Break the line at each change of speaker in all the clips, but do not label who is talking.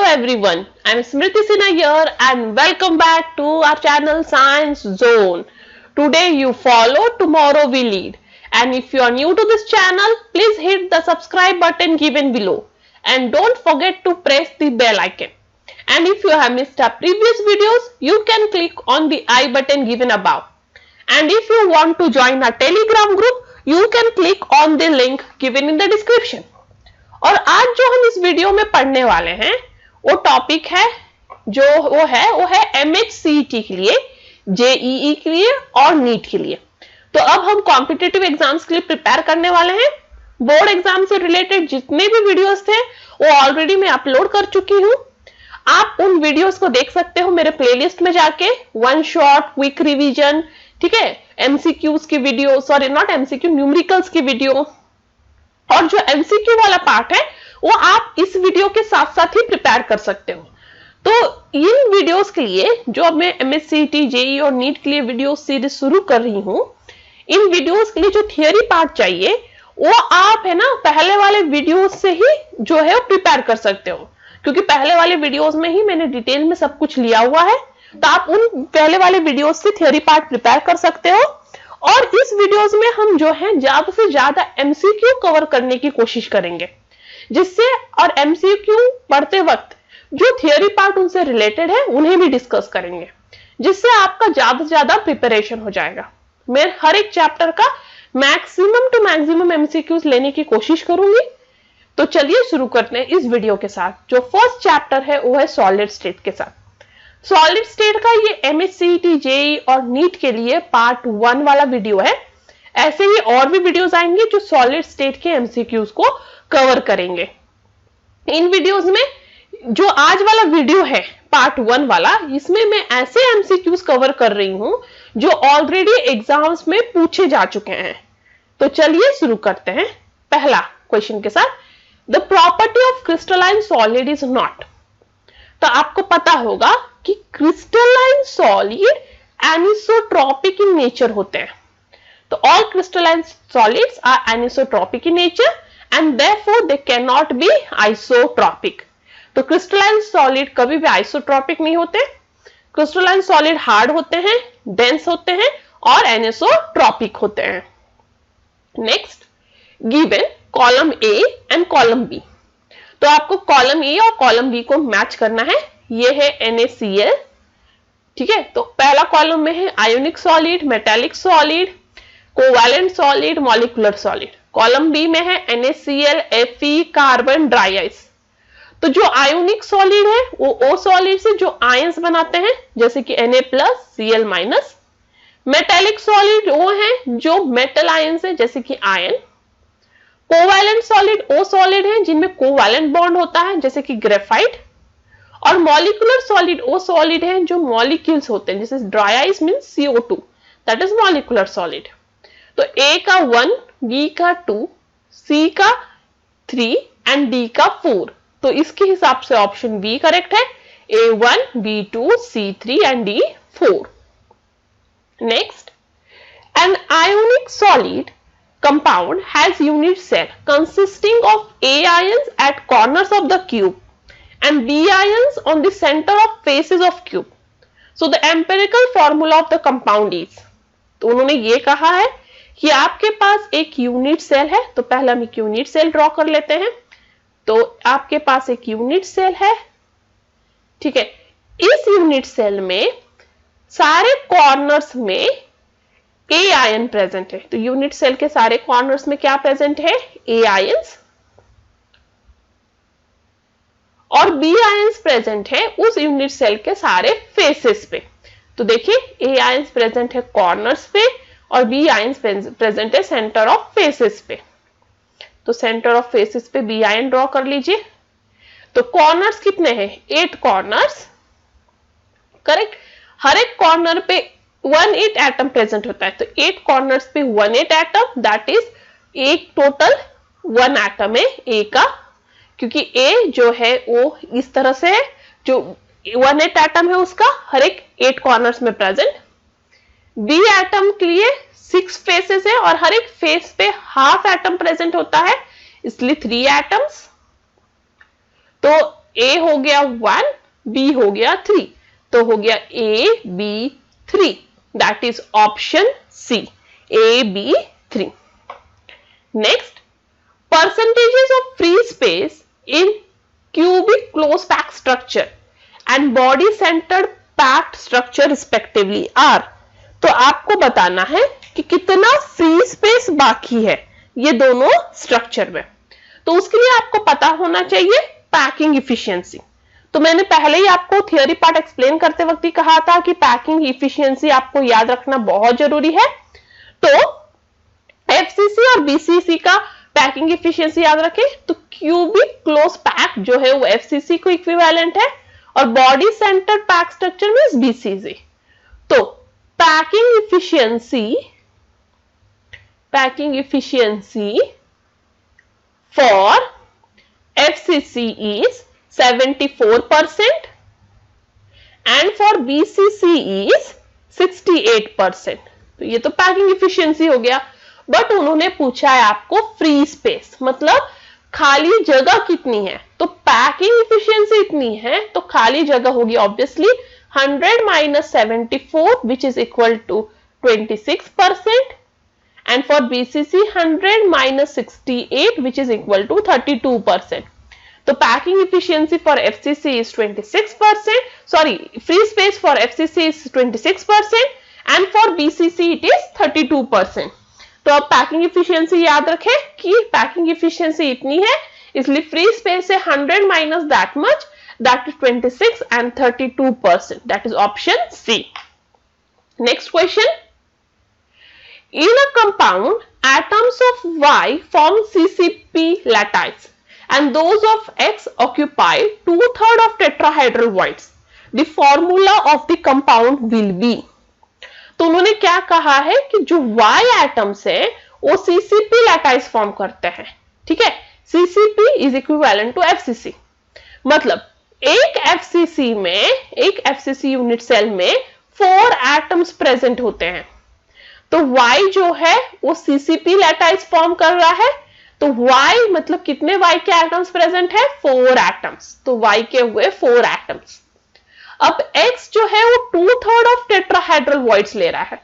Hello everyone, I'm Smriti Sinha here and welcome back to our channel Science Zone. Today you follow, tomorrow we lead. And if you are new to this channel, please hit the subscribe button given below. And don't forget to press the bell icon. And if you have missed our previous videos, you can click on the I button given above. And if you want to join our Telegram group, you can click on the link given in the description. और आज जो हम इस video में पढ़ने वाले हैं वो टॉपिक है वो है MHCET के लिए, JEE के लिए और नीट के लिए। तो अब हम कॉम्पिटिटिव एग्जाम्स के लिए प्रिपेयर करने वाले हैं। बोर्ड एग्जाम से रिलेटेड जितने भी वीडियोस थे वो ऑलरेडी मैं अपलोड कर चुकी हूँ। आप उन वीडियोस को देख सकते हो मेरे प्लेलिस्ट में जाके, वन शॉट, क्विक रिवीजन, ठीक है, MCQs की video, sorry not MCQ, numericals की वीडियो, और जो MCQ वाला पार्ट है वो आप इस वीडियो के साथ साथ ही प्रिपेयर कर सकते हो। तो इन वीडियोस के लिए जो अब मैं MHCET, JEE और नीट के लिए वीडियो सीरीज शुरू कर रही हूँ, इन वीडियोस के लिए जो थियरी पार्ट चाहिए वो आप है ना पहले वाले वीडियोस से ही जो है वो प्रिपेयर कर सकते हो, क्योंकि पहले वाले वीडियोस में ही मैंने डिटेल में सब कुछ लिया हुआ है। तो आप उन पहले वाले वीडियोस से थियरी पार्ट प्रिपेयर कर सकते हो। और इस वीडियोस में हम जो है ज्यादा से ज्यादा MCQ कवर करने की कोशिश करेंगे, जिससे और MCQ पढ़ते वक्त जो थियरी पार्ट उनसे रिलेटेड है उन्हें भी डिस्कस करेंगे, जिससे आपका ज्यादा से ज्यादा प्रिपरेशन हो जाएगा। मैं हर एक चैप्टर का मैक्सिमम टू मैक्सिमम MCQs लेने की कोशिश करूंगी। तो चलिए शुरू करते हैं इस वीडियो के साथ। जो फर्स्ट चैप्टर है वो है सॉलिड स्टेट के साथ। सॉलिड स्टेट का ये MHCET, JEE और नीट के लिए पार्ट 1 वाला वीडियो है। ऐसे ही और भी वीडियोस आएंगे जो सॉलिड स्टेट के MCQs को कवर करेंगे। इन वीडियोस में जो आज वाला वीडियो है पार्ट 1 वाला, इसमें मैं ऐसे MCQs कवर कर रही हूं जो ऑलरेडी एग्जाम्स में पूछे जा चुके हैं। तो चलिए शुरू करते हैं पहला क्वेश्चन के साथ। The property of crystalline solid is not. तो आपको पता होगा कि crystalline solid anisotropic in nature होते हैं। तो all crystalline solids are anisotropic in nature and therefore they can not be isotropic. तो क्रिस्टलाइन सॉलिड कभी भी आइसोट्रॉपिक नहीं होते। क्रिस्टलाइन सॉलिड हार्ड होते हैं, डेंस होते हैं और एनिसोट्रॉपिक होते हैं। Next, given column A and column B। तो आपको कॉलम A और कॉलम B को मैच करना है। ये है NaCl, ठीक है। तो पहला कॉलम में है ionic solid, metallic solid, covalent solid, molecular solid. Column B में है NaCl, Fe, carbon, dry ice. तो जो आयोनिक सॉलिड है वो O सॉलिड से जो आयंस बनाते हैं, जैसे कि Na+Cl-। मेटालिक सॉलिड वो है जो मेटल आयंस है, जैसे कि ion. Covalent solid O solid है जिनमें कोवैलेंट बॉन्ड होता है, जैसे कि ग्रेफाइट। और मॉलिक्यूलर सॉलिड वो सॉलिड है जो मॉलिक्यूल्स होते हैं, जैसे dry ice means CO2, that is molecular solid. तो A का 1, B का 2, C का 3 एंड D का 4। तो इसके हिसाब से ऑप्शन B करेक्ट है। A1, B2, C3 and D4। Next, an ionic solid compound has unit cell consisting of A ions at corners of the cube and B ions on the center of faces of cube. So the empirical formula of the compound is। तो उन्होंने ये कहा है कि आपके पास एक unit cell है। तो पहले हम एक यूनिट सेल ड्रॉ कर लेते हैं। तो आपके पास एक यूनिट सेल है, ठीक है। इस यूनिट सेल में सारे कॉर्नर्स में A आयन प्रेजेंट है। तो यूनिट सेल के सारे कॉर्नर्स में क्या प्रेजेंट है? A ions. और B आयंस प्रेजेंट है उस यूनिट सेल के सारे फेसेस पे। तो देखिए A आयंस प्रेजेंट है कॉर्नर्स पे और B आयंस प्रेजेंट है सेंटर ऑफ फेसेस पे। तो सेंटर ऑफ फेसेस पे B आयन ड्रॉ कर लीजिए। तो कॉर्नर्स कितने हैं? 8 कॉर्नर्स, करेक्ट। हर एक कॉर्नर पे 1-8 एटम प्रेजेंट होता है। तो 8 कॉर्नर्स पे 1-8 एटम, दैट इज एक टोटल 1 एटम है A का, क्योंकि A जो है वो इस तरह से है, जो 1-8 एटम है उसका हर एक 8 कॉर्नर्स में प्रेजेंट। B एटम के लिए 6 फेसेस है और हर एक फेस पे हाफ एटम प्रेजेंट होता है, इसलिए 3 एटम्स। तो A हो गया 1, B हो गया 3, तो हो गया A, B, 3, that is option C, A, B, 3. Next, percentages of free space in cubic close packed structure and body centered packed structure respectively are. तो आपको बताना है कि कितना फ्री स्पेस बाकी है ये दोनों स्ट्रक्चर में। तो उसके लिए आपको पता होना चाहिए पैकिंग इफिशिएंसी। तो मैंने पहले ही आपको थियोरी पार्ट एक्सप्लेन करते वक्त ही कहा था कि पैकिंग इफिशिएंसी आपको याद रखना बहुत जरूरी है। तो एफसीसी और बीसीसी का पैकिंग इफिशिएंसी याद रखें, तो क्यूबिक क्लोज पैक जो है वो एफसीसी को इक्विवेलेंट है और body centred pack structure means BCC. तो packing efficiency for FCC is 74% and for BCC is 68%. तो ये तो पैकिंग इफिशिएंसी हो गया। बट उन्होंने पूछा है आपको फ्री स्पेस, मतलब खाली जगह कितनी है। तो पैकिंग इफिशिएंसी इतनी है तो खाली जगह होगी obviously 100 minus 74 which is equal to 26%, and for BCC 100 minus 68 which is equal to 32%. तो packing efficiency for FCC is 26%, sorry free space for FCC is 26% and for BCC it is 32%। तो अब packing efficiency याद रखें कि packing efficiency इतनी है, इसलिए free space से 100 minus that much, that is 26 and 32%, that is option C. Next question, in a compound atoms of Y form CCP lattice and those of X occupy 2/3 of tetrahedral voids. The formula of the compound will be. तो उन्होंने क्या कहा है कि जो Y atoms है वो CCP लैटाइस form करते हैं। ठीक है, CCP is equivalent to FCC, मतलब एक FCC यूनिट सेल में 4 एटम्स प्रेजेंट होते हैं। तो Y जो है वो CCP लैटाइस फॉर्म कर रहा है। तो Y मतलब कितने Y के एटम्स प्रेजेंट है, 4 एटम्स। तो Y के हुए 4 एटम्स। अब X जो है वो 2/3 ऑफ टेट्राहेड्रल वॉइड्स ले रहा है।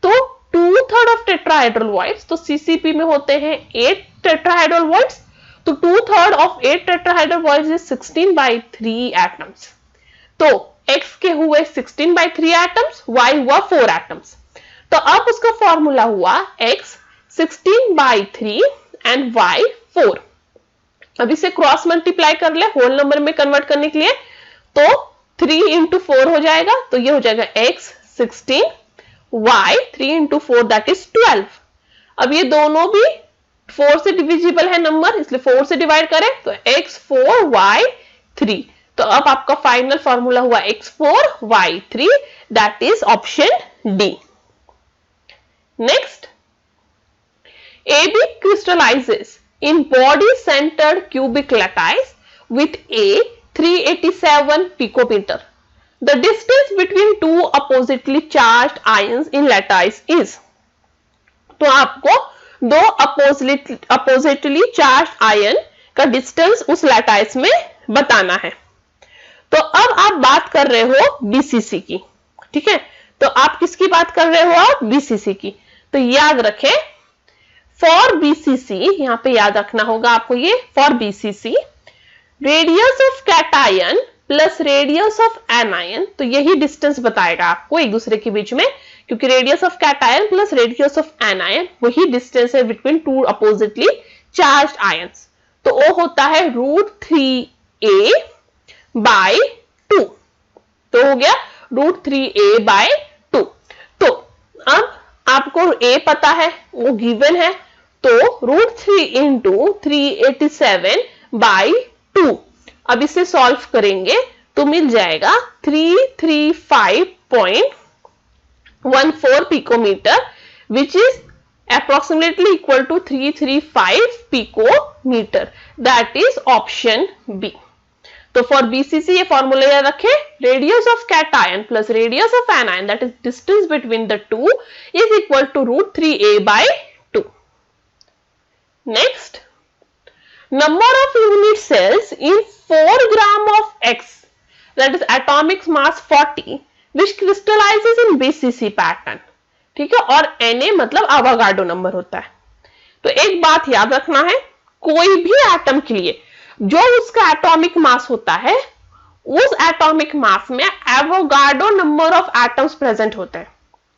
तो 2/3 ऑफ टेट्राहेड्रल वॉइड्स, तो CCP में होते हैं 8 टेट्राहेड्रल वॉइड्स, तो 2/3 of 8 tetrahedral voids is 16/3 atoms. तो X के हुए 16/3 एटम्स, Y हुआ 4 एटम्स। तो अब उसका फॉर्मूला हुआ X 16/3 एंड Y 4। अब इसे क्रॉस मल्टीप्लाई कर ले होल नंबर में कन्वर्ट करने के लिए, तो 3 into 4 हो जाएगा, तो ये हो जाएगा X 16, Y 3 into 4 that is 12। अब ये दोनों भी 4 से डिविजिबल है नंबर, इसलिए 4 से डिवाइड करें तो X 4 Y 3। तो अब आपका फाइनल फॉर्मूला हुआ X 4 Y 3, that is option D. Next, AB crystallizes in body-centered cubic lattice with A 387 picometer. The distance between two oppositely charged ions in lattice is. तो आपको दो oppositely charged ion का distance उस लैटाइस में बताना है। तो अब आप बात कर रहे हो बीसीसी की, ठीक है। तो आप किसकी बात कर रहे हो, आप बीसीसी की। तो याद रखें फॉर बीसीसी, यहां पे याद रखना होगा आपको ये, for BCC radius of cation plus radius of anion, तो यही डिस्टेंस बताएगा आपको एक दूसरे के बीच में, क्योंकि radius of cation plus radius of anion वही डिस्टेंस है between two oppositely charged ions. तो वो होता है √3a by 2। तो हो गया √3a by 2। तो अब आपको a पता है, वो गिवन है, तो √3 into 387 by 2। अब इसे सॉल्व करेंगे तो मिल जाएगा 335.14 picometre, which is approximately equal to 335 picometer, that is option B। तो फॉर बीसीसी ये फॉर्मूला याद रखें, radius of cation plus radius of anion that is distance between the two is equal to √3a by 2। नेक्स्ट, number of unit cells in 4 gram of that is atomic mass 40 which crystallizes in BCC pattern, ठीक है, और Na मतलब Avogadro number होता है। तो एक बात याद रखना है, कोई भी एटम के लिए जो उसका एटॉमिक मास होता है उस एटॉमिक मास में Avogadro number of atoms present होते हैं,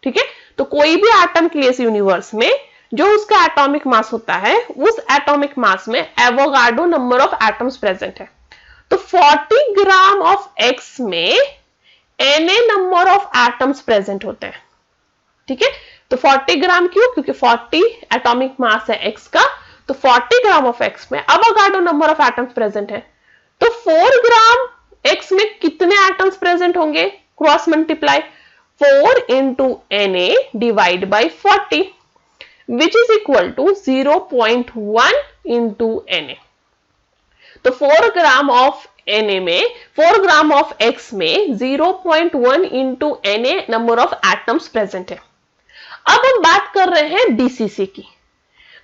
ठीक है। तो कोई भी एटम के लिए इस यूनिवर्स में जो उसका एटॉमिक मास होता है उस एटॉमिक मास में Avogadro number of atoms present है। तो 40 ग्राम ऑफ एक्स में Na number of atoms present होते हैं, ठीक है। तो 40 ग्राम क्यों? क्योंकि 40 एटॉमिक मास है एक्स का, तो 40 ग्राम ऑफ एक्स में Avogadro number of atoms present है। तो 4 ग्राम एक्स में कितने एटम्स प्रेजेंट होंगे? Cross multiply 4 into Na divide by 40 which is equal to 0.1 into Na। तो 4 ग्राम ऑफ Na में 4 ग्राम ऑफ X में 0.1 into Na number of atoms present है। अब हम बात कर रहे हैं BCC की।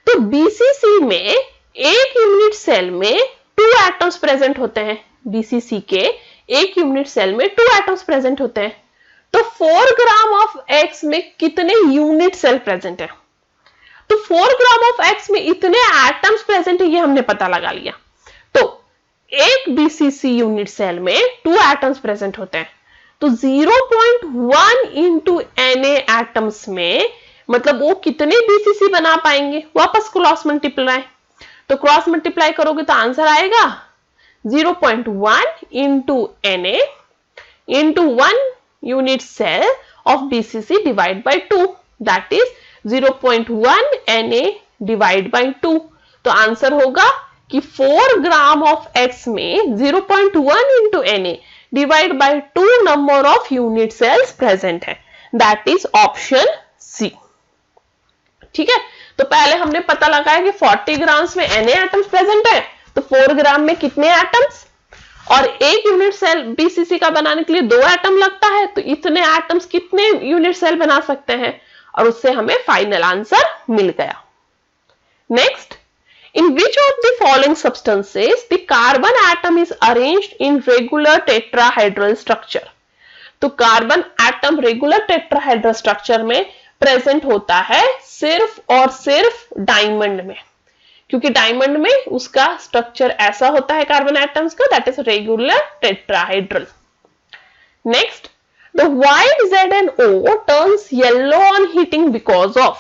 तो BCC में एक यूनिट सेल में 2 एटम्स प्रेजेंट होते हैं। BCC के एक यूनिट सेल में 2 एटम्स प्रेजेंट होते हैं। तो 4 ग्राम ऑफ X में कितने यूनिट सेल प्रेजेंट है? तो 4 ग्राम ऑफ एक्स में इतने एटम्स प्रेजेंट है, ये हमने पता लगा लिया। तो एक BCC यूनिट सेल में 2 एटम्स प्रेजेंट होते हैं। तो 0.1 into Na एटम्स में मतलब वो कितने BCC बना पाएंगे? वापस क्रॉस मल्टीप्लाई, तो क्रॉस मल्टीप्लाई करोगे तो आंसर आएगा 0.1 into Na into 1 unit cell of BCC divide by 2, that is 0.1 Na divide by 2। तो आंसर होगा कि 4 ग्राम ऑफ X में 0.1 into Na divide by 2 number of unit cells present है, that is option सी, ठीक है। तो पहले हमने पता लगाया कि 40 ग्राम्स में Na एटम्स प्रेजेंट है, तो 4 ग्राम में कितने एटम्स, और एक यूनिट सेल BCC का बनाने के लिए 2 एटम लगता है, तो इतने एटम्स कितने यूनिट सेल बना सकते हैं, और उससे हमें फाइनल आंसर मिल गया। Next, in which of the following substances the carbon atom is arranged in regular tetrahedral structure. तो carbon atom regular tetrahedral structure में प्रेजेंट होता है सिर्फ और सिर्फ डायमंड में, क्योंकि डायमंड में उसका स्ट्रक्चर ऐसा होता है कार्बन एटम्स का, that is regular tetrahedral. Next, the white ZnO turns yellow on heating because of।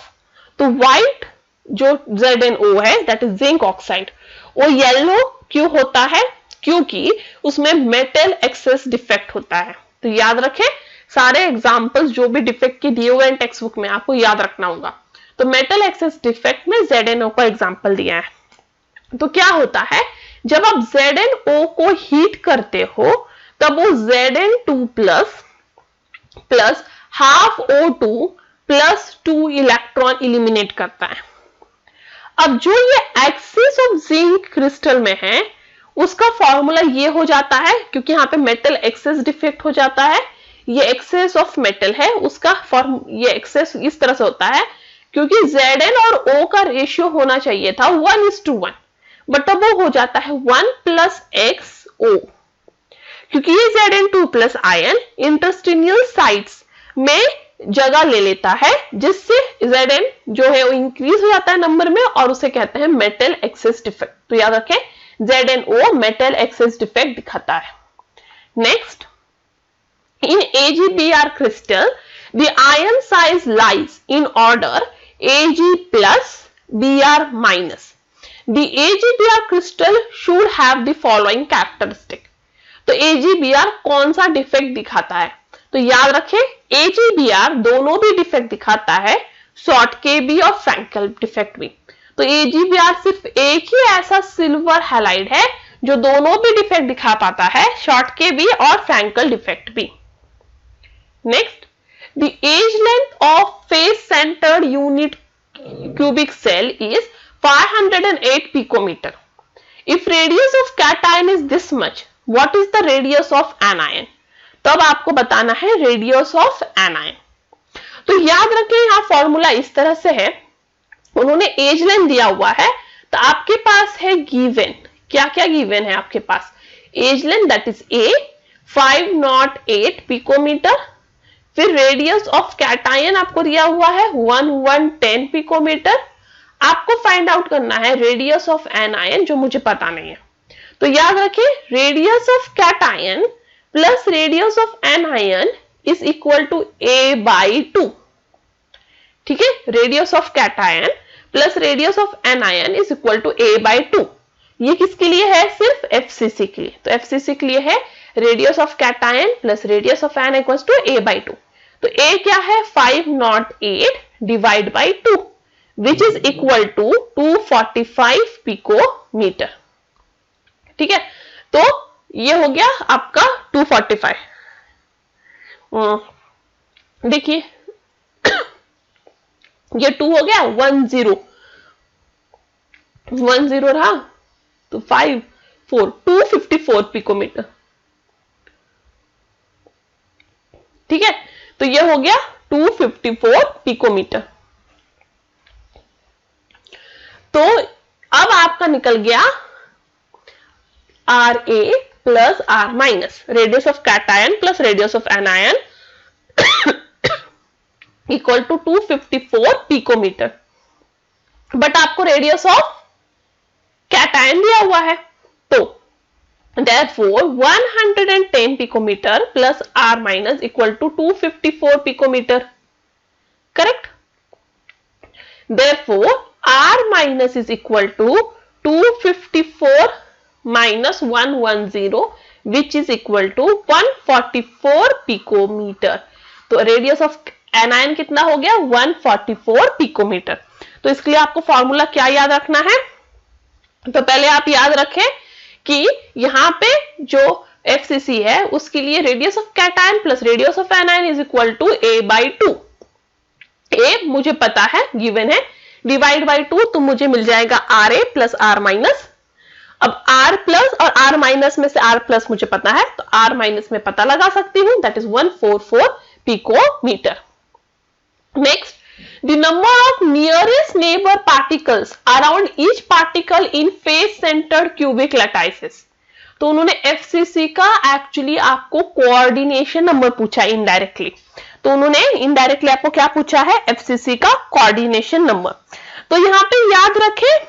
तो white जो ZnO है that is जिंक ऑक्साइड, वो येलो क्यों होता है? क्योंकि उसमें मेटल एक्सेस डिफेक्ट होता है। तो याद रखें, सारे एग्जांपल्स जो भी डिफेक्ट के दिए हुए हैं टेक्स्ट बुक में आपको याद रखना होगा। तो मेटल एक्सेस डिफेक्ट में ZnO का एग्जांपल दिया है। तो क्या होता है, जब आप ZnO को हीट करते हो तब वो Zn2 plus half O2 plus 2 electron eliminate करता है। अब जो ये एक्सिस ऑफ जिंक क्रिस्टल में है उसका फॉर्मूला ये हो जाता है, क्योंकि यहाँ पे मेटल एक्सेस डिफेक्ट हो जाता है, ये एक्सेस ऑफ मेटल है, उसका ये एक्सेस इस तरह से होता है क्योंकि Zn और O का रेशियो होना चाहिए था 1:1, बट अब वो हो जाता है 1 + XO, क्योंकि ये Zn2 प्लस आयन इंटरस्टिनियल साइट्स में जगह ले लेता है, जिससे Zn जो है वो इंक्रीज हो जाता है नंबर में, और उसे कहते हैं मेटल एक्सेस डिफेक्ट। तो याद रखें, ZnO मेटल एक्सेस डिफेक्ट दिखाता है। Next, in AgBr crystal the ion size lies in order Ag plus Br minus। The AgBr crystal should have the following characteristic। तो AgBr कौन सा डिफेक्ट दिखाता है? तो याद रखें, AgBr दोनों भी डिफेक्ट दिखाता है, शॉर्टके भी और फ्रैंकल डिफेक्ट भी। तो AgBr सिर्फ एक ही ऐसा सिल्वर हैलाइड है जो दोनों भी डिफेक्ट दिखा पाता है, शॉर्टके भी और फ्रैंकल डिफेक्ट भी। Next, the edge length of face centred unit cubic cell is 508 picometre. If radius of cation is this much, what is the radius of anion? तो अब आपको बताना है रेडियस ऑफ एनायन। तो याद रखें, यहाँ फॉर्मूला इस तरह से है, उन्होंने एज लेंथ दिया हुआ है, तो आपके पास है गिवन, क्या क्या गिवन है आपके पास? Edge length that is a 508 picometre. फिर रेडियस ऑफ कैटायन आपको दिया हुआ है 1110 पिकोमीटर। आपको फाइंड आउट करना है रेडियस ऑफ एनायन, जो मुझे पता नहीं है। तो याद रखिए, radius of cation plus radius of anion is equal to a/2। ठीक है, radius of cation plus radius of anion is equal to a/2। ये किसके लिए है? सिर्फ एफसीसी के लिए। तो एफसीसी के लिए है radius of cation plus radius of anion equals to a/2। तो a क्या है? 508 divide by 2 which is equal to 245 picometre. ठीक है, तो ये हो गया आपका 245। देखिए ये 2 हो गया, 10 रहा, तो 5 4 254 पिकोमीटर। ठीक है, तो ये हो गया 254 पिकोमीटर। तो अब आपका निकल गया R A plus R minus, radius of cation plus radius of anion equal to 254 picometre. But आपको रेडियस ऑफ कैटायन दिया हुआ है, तो therefore 110 picometer plus r minus equal to 254 picometer. Correct? Therefore r minus is equal to 254 minus 110 which is equal to 144 picometer. तो radius of anion कितना हो गया? 144 picometre. तो इसके लिए आपको फॉर्मूला क्या याद रखना है? तो पहले आप याद रखें कि यहाँ पे जो एफसीसी है उसके लिए radius of cation plus radius of anion is equal to a/2। a मुझे पता है, गिवन है, डिवाइड बाई 2 तो मुझे मिल जाएगा R A plus R minus. अब आर प्लस और आर माइनस में से आर प्लस मुझे पता है, तो आर माइनस में पता लगा सकती हूं, that is 144 picometre. Next, the number of nearest neighbor particles around each particle in face centered cubic lattices। तो उन्होंने एफसीसी का एक्चुअली आपको कोऑर्डिनेशन नंबर पूछा इनडायरेक्टली। तो उन्होंने इनडायरेक्टली आपको क्या पूछा है? एफसीसी का कोऑर्डिनेशन नंबर। तो यहां पे याद रखें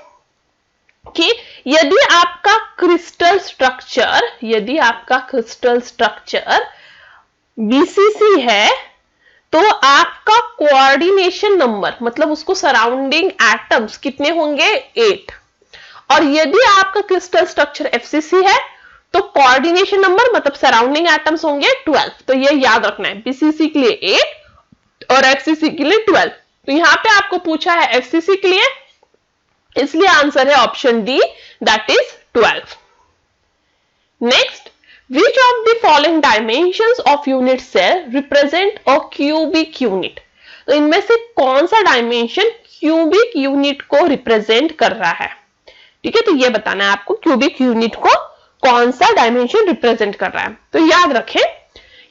कि यदि आपका क्रिस्टल स्ट्रक्चर बीसीसी है तो आपका कोऑर्डिनेशन नंबर मतलब उसको सराउंडिंग एटम्स कितने होंगे? 8। और यदि आपका क्रिस्टल स्ट्रक्चर एफसीसी है तो कोऑर्डिनेशन नंबर मतलब सराउंडिंग एटम्स होंगे 12। तो ये याद रखना है, बीसीसी के लिए 8 और एफसीसी के लिए 12। तो यहां पे आपको पूछा है एफसीसी के लिए, इसलिए आंसर है option D, that is 12। Next, which of the following dimensions of unit cell represent a cubic unit? तो इनमें से कौन सा डायमेंशन क्यूबिक यूनिट को रिप्रेजेंट कर रहा है? ठीक है, तो ये बताना है आपको क्यूबिक यूनिट को कौन सा डायमेंशन रिप्रेजेंट कर रहा है। तो याद रखें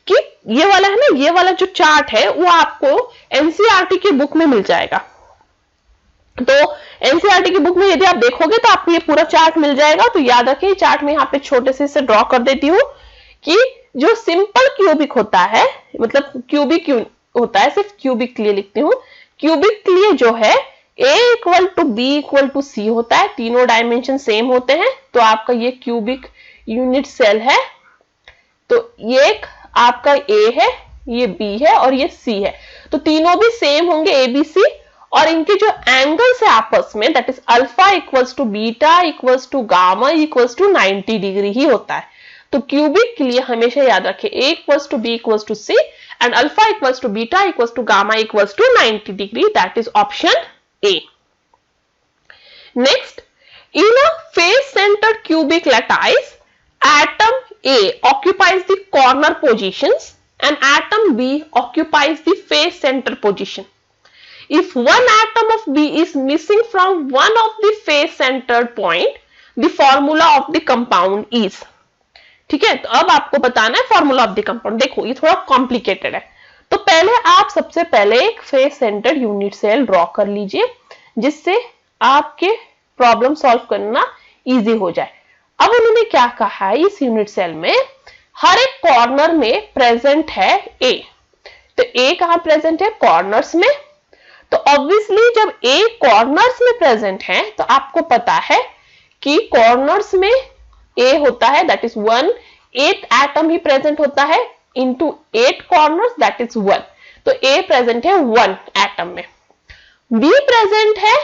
कि ये वाला है ना, ये वाला जो चार्ट है वो आपको एनसीईआरटी की बुक में मिल जाएगा। तो एनसीईआरटी की बुक में यदि आप देखोगे तो आपको ये पूरा चार्ट मिल जाएगा। तो याद रखें, चार्ट में यहाँ पे छोटे से ड्रॉ कर देती हूँ कि जो सिंपल क्यूबिक होता है, मतलब क्यूबिक होता है, सिर्फ क्यूबिक के लिए लिखती हूँ, क्यूबिक के लिए जो है a equal to B equal to C होता है, तीनों डायमेंशन सेम होते हैं। तो आपका ये क्यूबिक यूनिट सेल है, तो ये एक आपका a है, ये b है और ये c है। तो तीनों भी सेम होंगे ABC, और इनके जो एंगल्स है आपस में, that is alpha equals to beta equals to gamma equals to 90 degree ही होता है। तो क्यूबिक के लिए हमेशा याद रखें a equals to b equals to c and alpha equals to beta equals to gamma equals to 90 degree, that is option A। Next, in a face centred cubic lattice, atom A occupies the corner positions and atom B occupies the face center position. If one atom of B is missing from one of the face centered point, the formula of the compound is। ठीक है, तो अब आपको बताना है formula of the compound. देखो ये थोड़ा कॉम्प्लिकेटेड है, तो पहले आप सबसे पहले एक face centred unit cell draw कर लीजिए, जिससे आपके प्रॉब्लम सॉल्व करना इजी हो जाए। अब उन्होंने क्या कहा है, इस यूनिट सेल में हर एक कॉर्नर में प्रेजेंट है ए। तो ए कहां प्रेजेंट है? कॉर्नर्स में। तो ऑब्वियसली जब ए कॉर्नर्स में प्रेजेंट है तो आपको पता है कि कॉर्नर्स में ए होता है, that is 1/8 atom he present होता है इनटू 8 कॉर्नर्स, दैट इज 1। तो ए प्रेजेंट है 1 एटम में। बी प्रेजेंट है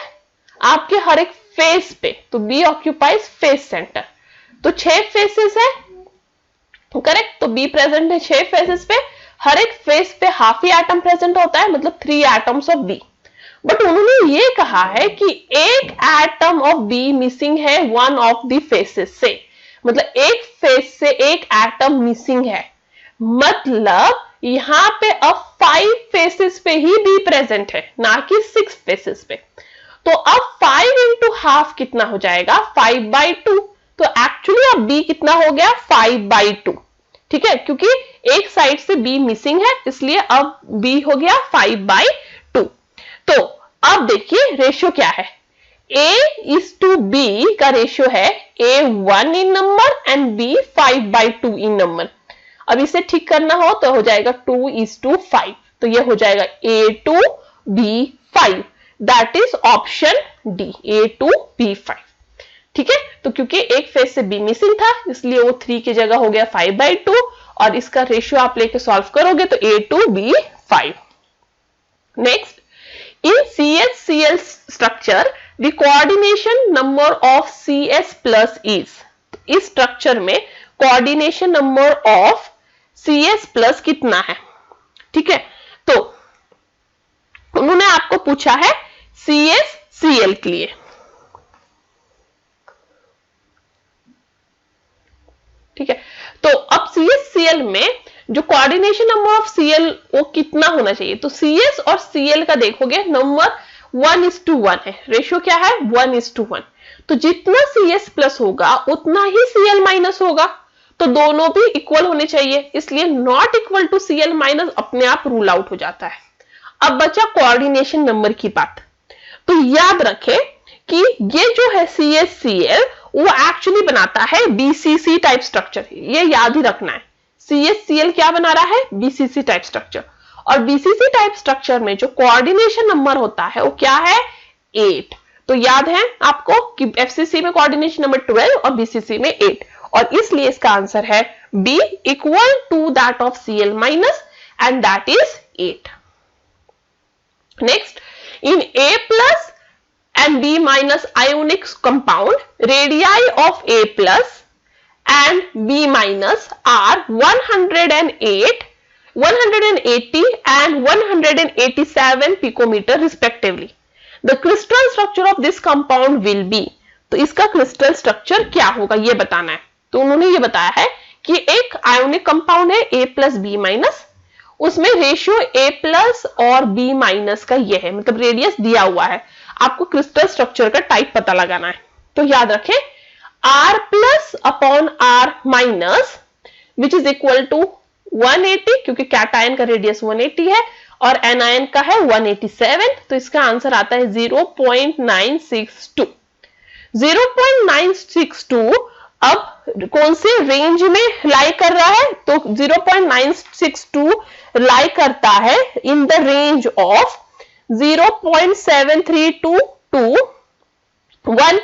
आपके हर एक फेस पे, तो बी ऑक्यूपाइज फेस सेंटर। तो 6 फेसेस है, करेक्ट। तो बी प्रेजेंट है 6 फेसेस पे, हर एक फेस पे हाफ ही एटम प्रेजेंट होता है, मतलब 3 एटम्स ऑफ बी। बट उन्होंने ये कहा है कि एक एटम ऑफ बी मिसिंग है वन ऑफ द फेसेस से, मतलब एक फेस से एक एटम मिसिंग है। मतलब यहां पे अब 5 फेसेस पे ही बी प्रेजेंट है, ना कि 6 फेसेस पे। तो अब 5 इंटू हाफ कितना हो जाएगा? 5/2। तो एक्चुअली अब बी कितना हो गया? 5/2। ठीक है, क्योंकि एक साइड से बी मिसिंग है, इसलिए अब बी हो गया 5/2। तो अब देखिए रेशियो क्या है। A:B का रेशियो है A 1 in number and B 5/2 in number. अब इसे ठीक करना हो तो हो जाएगा 2:5। तो ये हो जाएगा A2B5, that is option D, A2B5। ठीक है, तो क्योंकि एक फेस से बी मिसिंग था इसलिए वो 3 की जगह हो गया 5/2, और इसका रेशियो आप लेके सॉल्व करोगे तो A2B5। Next, in CH-Cl structure the coordination number of CS plus is, इस स्ट्रक्चर में coordination number of CS plus कितना है? ठीक है, तो उन्होंने आपको पूछा है CH-Cl के लिए। ठीक है, तो अब CH-Cl में जो कोऑर्डिनेशन नंबर ऑफ Cl वो कितना होना चाहिए? तो CS और Cl का देखोगे नंबर 1:1 है, रेशियो क्या है? 1:1। तो जितना CS प्लस होगा उतना ही Cl माइनस होगा, तो दोनों भी इक्वल होने चाहिए, इसलिए not equal to Cl minus अपने आप रूल आउट हो जाता है। अब बचा कोऑर्डिनेशन नंबर की बात। तो याद रखें कि ये जो है CH-Cl वो एक्चुअली बनाता है BCC टाइप स्ट्रक्चर, ये याद ही रखना है। CH-Cl क्या बना रहा है? BCC type structure. और BCC टाइप स्ट्रक्चर में जो कोऑर्डिनेशन नंबर होता है वो क्या है? 8। तो याद है आपको कि FCC में कोऑर्डिनेशन नंबर 12 और BCC में 8, और इसलिए इसका आंसर है B equal to that of Cl minus and that is 8। Next, in A plus and B minus ionic compound, radii of A plus and B minus are 108, 180 and 187 picometer respectively. The crystal structure of this compound will be, तो इसका crystal structure क्या होगा ये बताना है। तो उन्होंने ये बताया है कि एक आयोनिक कंपाउंड है A प्लस B माइनस, उसमें रेशियो A प्लस और B माइनस का ये है, मतलब रेडियस दिया हुआ है, आपको क्रिस्टल स्ट्रक्चर का टाइप पता लगाना है। तो याद रखें R plus upon R minus which is equal to 180, क्योंकि कैटायन का रेडियस 180 है और एनायन का है 187, तो इसका आंसर आता है 0.962। 0.962 अब कौन से रेंज में लाई कर रहा है? तो 0.962 लाई करता है इन द रेंज ऑफ 0.7322 1।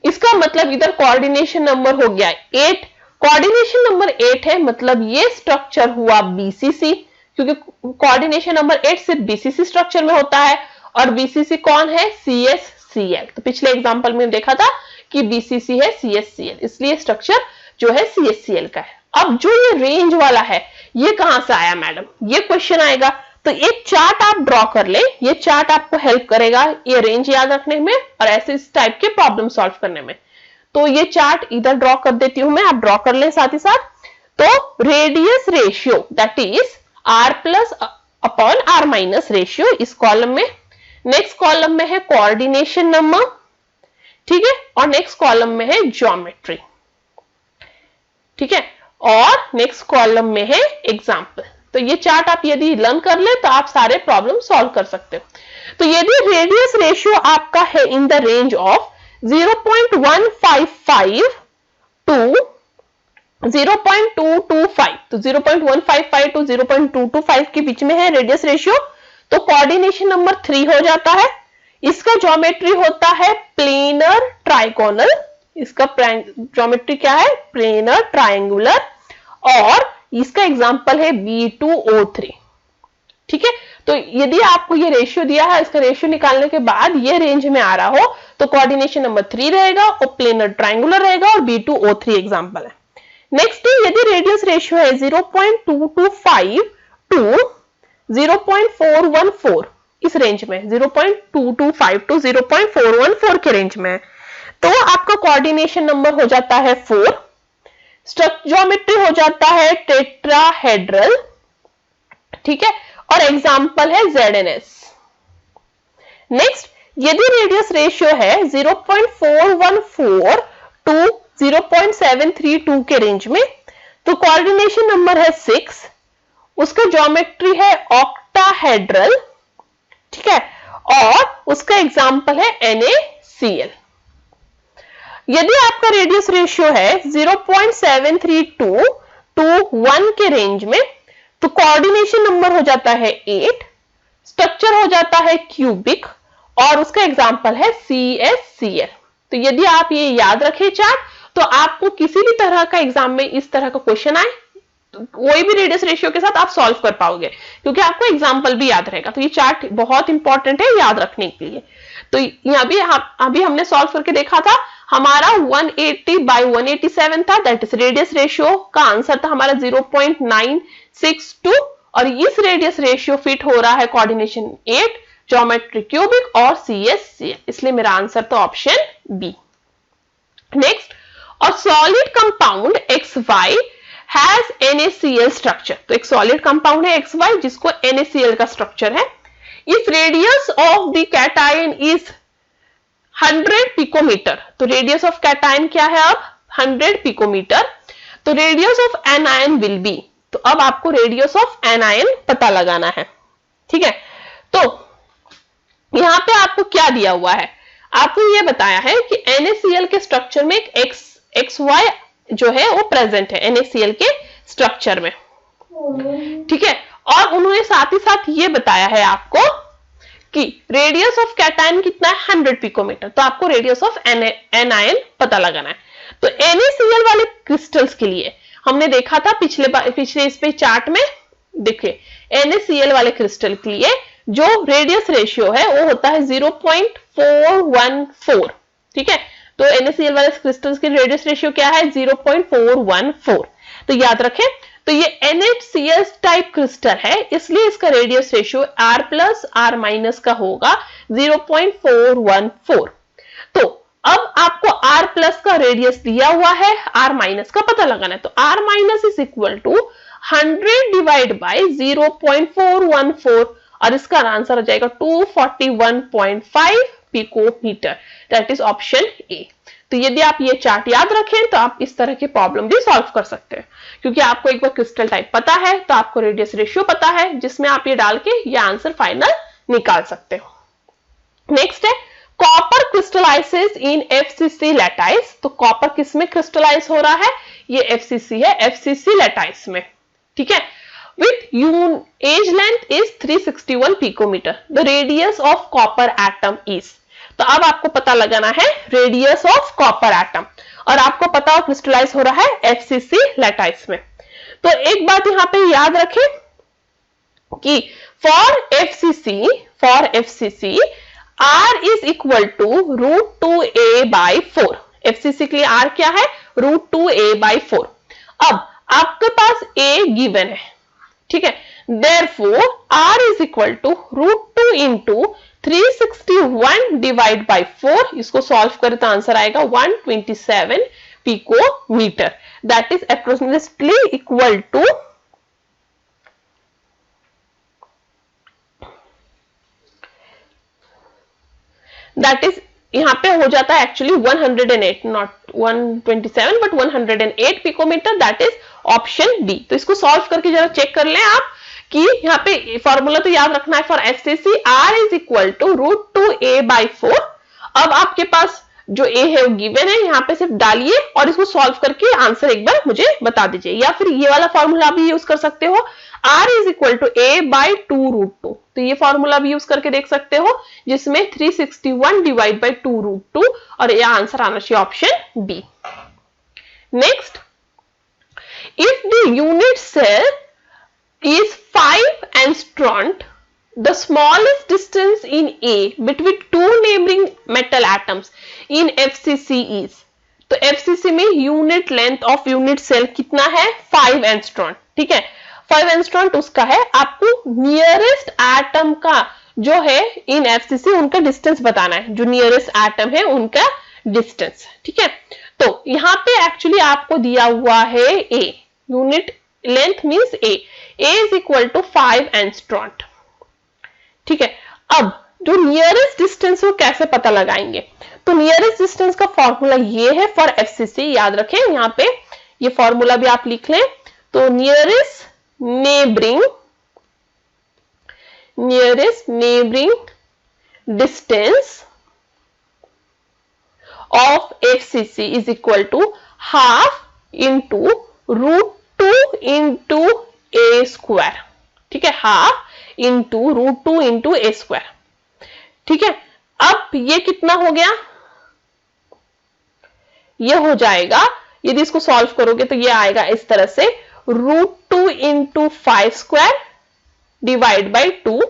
इसका मतलब इधर कोऑर्डिनेशन नंबर हो गया 8, कोऑर्डिनेशन नंबर 8 है, मतलब ये स्ट्रक्चर हुआ BCC, क्योंकि कोऑर्डिनेशन नंबर 8 सिर्फ BCC स्ट्रक्चर में होता है, और BCC कौन है? CH-Cl। तो पिछले एग्जांपल में देखा था कि BCC है CH-Cl, इसलिए स्ट्रक्चर जो है CH-Cl का है। अब जो ये रेंज वाला है ये कहां से आया मैडम? ये क्वेश्चन आएगा, तो एक चार्ट आप ड्रॉ कर ले, ये चार्ट आपको हेल्प करेगा ये रेंज याद रखने में और ऐसे इस टाइप के प्रॉब्लम सॉल्व करने में। तो ये चार्ट इधर ड्रॉ कर देती हूं मैं, आप ड्रॉ कर लें साथ ही साथ। तो radius ratio that is R plus upon R minus ratio इस कॉलम में, नेक्स्ट कॉलम में है कोऑर्डिनेशन नंबर, ठीक है, और नेक्स्ट कॉलम में है ज्योमेट्री, ठीक है, और नेक्स्ट कॉलम में है एग्जाम्पल। तो ये चार्ट आप यदि लर्न कर ले तो आप सारे प्रॉब्लम सॉल्व कर सकते हो। तो यदि रेडियस रेशियो आपका है in the range of 0.155 to 0.225, तो 0.155 टू 0.225 के बीच में है रेडियस रेशियो, तो कोऑर्डिनेशन नंबर 3 हो जाता है। इसका ज्योमेट्री होता है प्लेनर ट्राइगोनल, इसका ज्योमेट्री क्या है, प्लेनर ट्रायंगुलर, और इसका एग्जांपल है B2O3। ठीक है, तो यदि आपको ये रेशियो दिया है, इसका रेशियो निकालने के बाद ये रेंज में आ रहा हो तो कोऑर्डिनेशन नंबर 3 रहेगा और प्लेनर ट्रायंगुलर रहेगा और B2O3 एग्जांपल है। नेक्स्ट है, यदि रेडियस रेशियो है 0.225 टू 0.414, इस रेंज में 0.225 टू 0.414 के रेंज में, तो आपका कोऑर्डिनेशन नंबर हो जाता है 4, ज्योमेट्री हो जाता है टेट्राहेड्रल। ठीक है, और एग्जांपल है ZNS। नेक्स्ट, यदि रेडियस रेशियो है 0.414 टू 0.732 के रेंज में, तो कोऑर्डिनेशन नंबर है 6, उसका ज्योमेट्री है ऑक्टाहेड्रल। ठीक है, और उसका एग्जांपल है NaCl। यदि आपका रेडियस रेशियो है 0.732 टू 1 के रेंज में, तो कोऑर्डिनेशन नंबर हो जाता है 8, स्ट्रक्चर हो जाता है क्यूबिक, और उसका एग्जांपल है CsCl। तो यदि आप ये याद रखें चार्ट, तो आपको किसी भी तरह का एग्जाम में इस तरह का क्वेश्चन आए, कोई भी रेडियस रेशियो के साथ आप सॉल्व कर पाओगे, क्योंकि आपको एग्जांपल भी याद रहेगा। तो ये चार्ट बहुत इंपॉर्टेंट है याद रखने के लिए। तो यहाँ भी अभी हमने सॉल्व करके देखा था, हमारा 180 बाय 187 था, दैट इज रेडियस रेशियो का आंसर था हमारा 0.962, और इस रेडियस रेशियो फिट हो रहा है कोऑर्डिनेशन 8, ज्योमेट्री क्यूबिक और CsCl, इसलिए मेरा आंसर तो ऑप्शन बी। नेक्स्ट, और solid compound XY has NaCl structure. तो एक सॉलिड कंपाउंड है XY जिसको NaCl का स्ट्रक्चर है। If radius of the cation is 100 picometre, तो रेडियस ऑफ कैटायन क्या है अब 100 पिकोमीटर, तो radius of anion will be, तो अब आपको रेडियस ऑफ एनायन पता लगाना है। ठीक है, तो यहां पे आपको क्या दिया हुआ है, आपको ये बताया है कि NaCl के स्ट्रक्चर में एक XY जो है वो प्रेजेंट है NaCl के स्ट्रक्चर में। ठीक है, और उन्होंने साथ ही साथ ये बताया है आपको कि रेडियस ऑफ कैटायन कितना है 100 पिकोमीटर, तो आपको रेडियस ऑफ एनायन पता लगाना है। तो NaCl वाले क्रिस्टल्स के लिए हमने देखा था पिछले इस पे चार्ट में, देखिए NaCl वाले क्रिस्टल के लिए जो रेडियस रेशियो है वो होता है 0.414। ठीक है, तो NaCl वाले क्रिस्टल्स की रेडियस रेशियो क्या है 0.414। तो याद रखें, तो ये NaCl टाइप क्रिस्टल है, इसलिए इसका रेडियस रेशियो R+R- का होगा 0.414। तो अब आपको R+ का रेडियस दिया हुआ है, R- का पता लगाना है, तो R- is equal to 100 divide by 0.414, और इसका आंसर हो जाएगा 241.5 picometre, that is option A. तो यदि आप ये चार्ट याद रखें तो आप इस तरह के प्रॉब्लम भी सॉल्व कर सकते हैं, क्योंकि आपको एक बार क्रिस्टल टाइप पता है तो आपको रेडियस रेशियो पता है, जिसमें आप ये डाल के ये आंसर फाइनल निकाल सकते हो। नेक्स्ट है कॉपर क्रिस्टलाइजेस इन FCC लैटाइस। तो कॉपर किस में क्रिस्टलाइज हो रहा है, ये FCC है, FCC लैटाइस में। ठीक है, with age length is 361 picometer, the radius of copper atom is। तो अब आपको पता लगाना है रेडियस ऑफ कॉपर एटम, और आपको पता हो क्रिस्टलाइज हो रहा है FCC लैटाइस में। तो एक बात यहां पे याद रखें कि for FCC R is equal to √2a/4। FCC के लिए R क्या है, √2a/4। अब आपके पास A गिवन है, ठीक है, therefore R is equal to √2 into 361 divide by 4, इसको सॉल्व करें तो आंसर आएगा 127 picometre, that is approximately equal to that is यहां पे हो जाता है actually 108, not 127 but 108 picometre, that is option D. तो इसको सॉल्व करके जरा चेक कर लें आप कि यहाँ पे फॉर्मूला तो याद रखना है for FCC R is equal to √2a/4। अब आपके पास जो ए है वो गिवन है, यहाँ पे सिर्फ डालिए और इसको सॉल्व करके आंसर एक बार मुझे बता दीजिए। या फिर ये वाला फॉर्मूला भी यूज कर सकते हो, r is equal to a by 2√2। तो ये फॉर्मूला भी यूज करके देख सकते हो, जिसमें 361 डिवाइड बाई 2√2, और ये आंसर आना चाहिए option B. Next, if the unit cell is 5 angstrom, the smallest distance in A between two neighboring metal atoms in FCC is, तो FCC में unit length of unit cell कितना है, 5 angstrom. ठीक है, 5 एंगस्ट्रॉम उसका है, आपको नियरेस्ट एटम का जो है इन FCC उनका डिस्टेंस बताना है, जो नियरेस्ट एटम है उनका डिस्टेंस। ठीक है, तो यहाँ पे एक्चुअली आपको दिया हुआ है A, unit length means A is equal to 5 angstrom. ठीक है, अब जो नियरेस्ट डिस्टेंस वो कैसे पता लगाएंगे, तो नियरेस्ट डिस्टेंस का फॉर्मूला ये है फॉर FCC, याद रखें, यहाँ पे ये फॉर्मूला भी आप लिख लें। तो nearest neighbouring distance of FCC is equal to half into √2 into a square. ठीक है, half into √2 into a square. ठीक है, अब ये कितना हो गया, ये हो जाएगा, यदि इसको सॉल्व करोगे तो ये आएगा इस तरह से, √2 into 5 square divide by 2,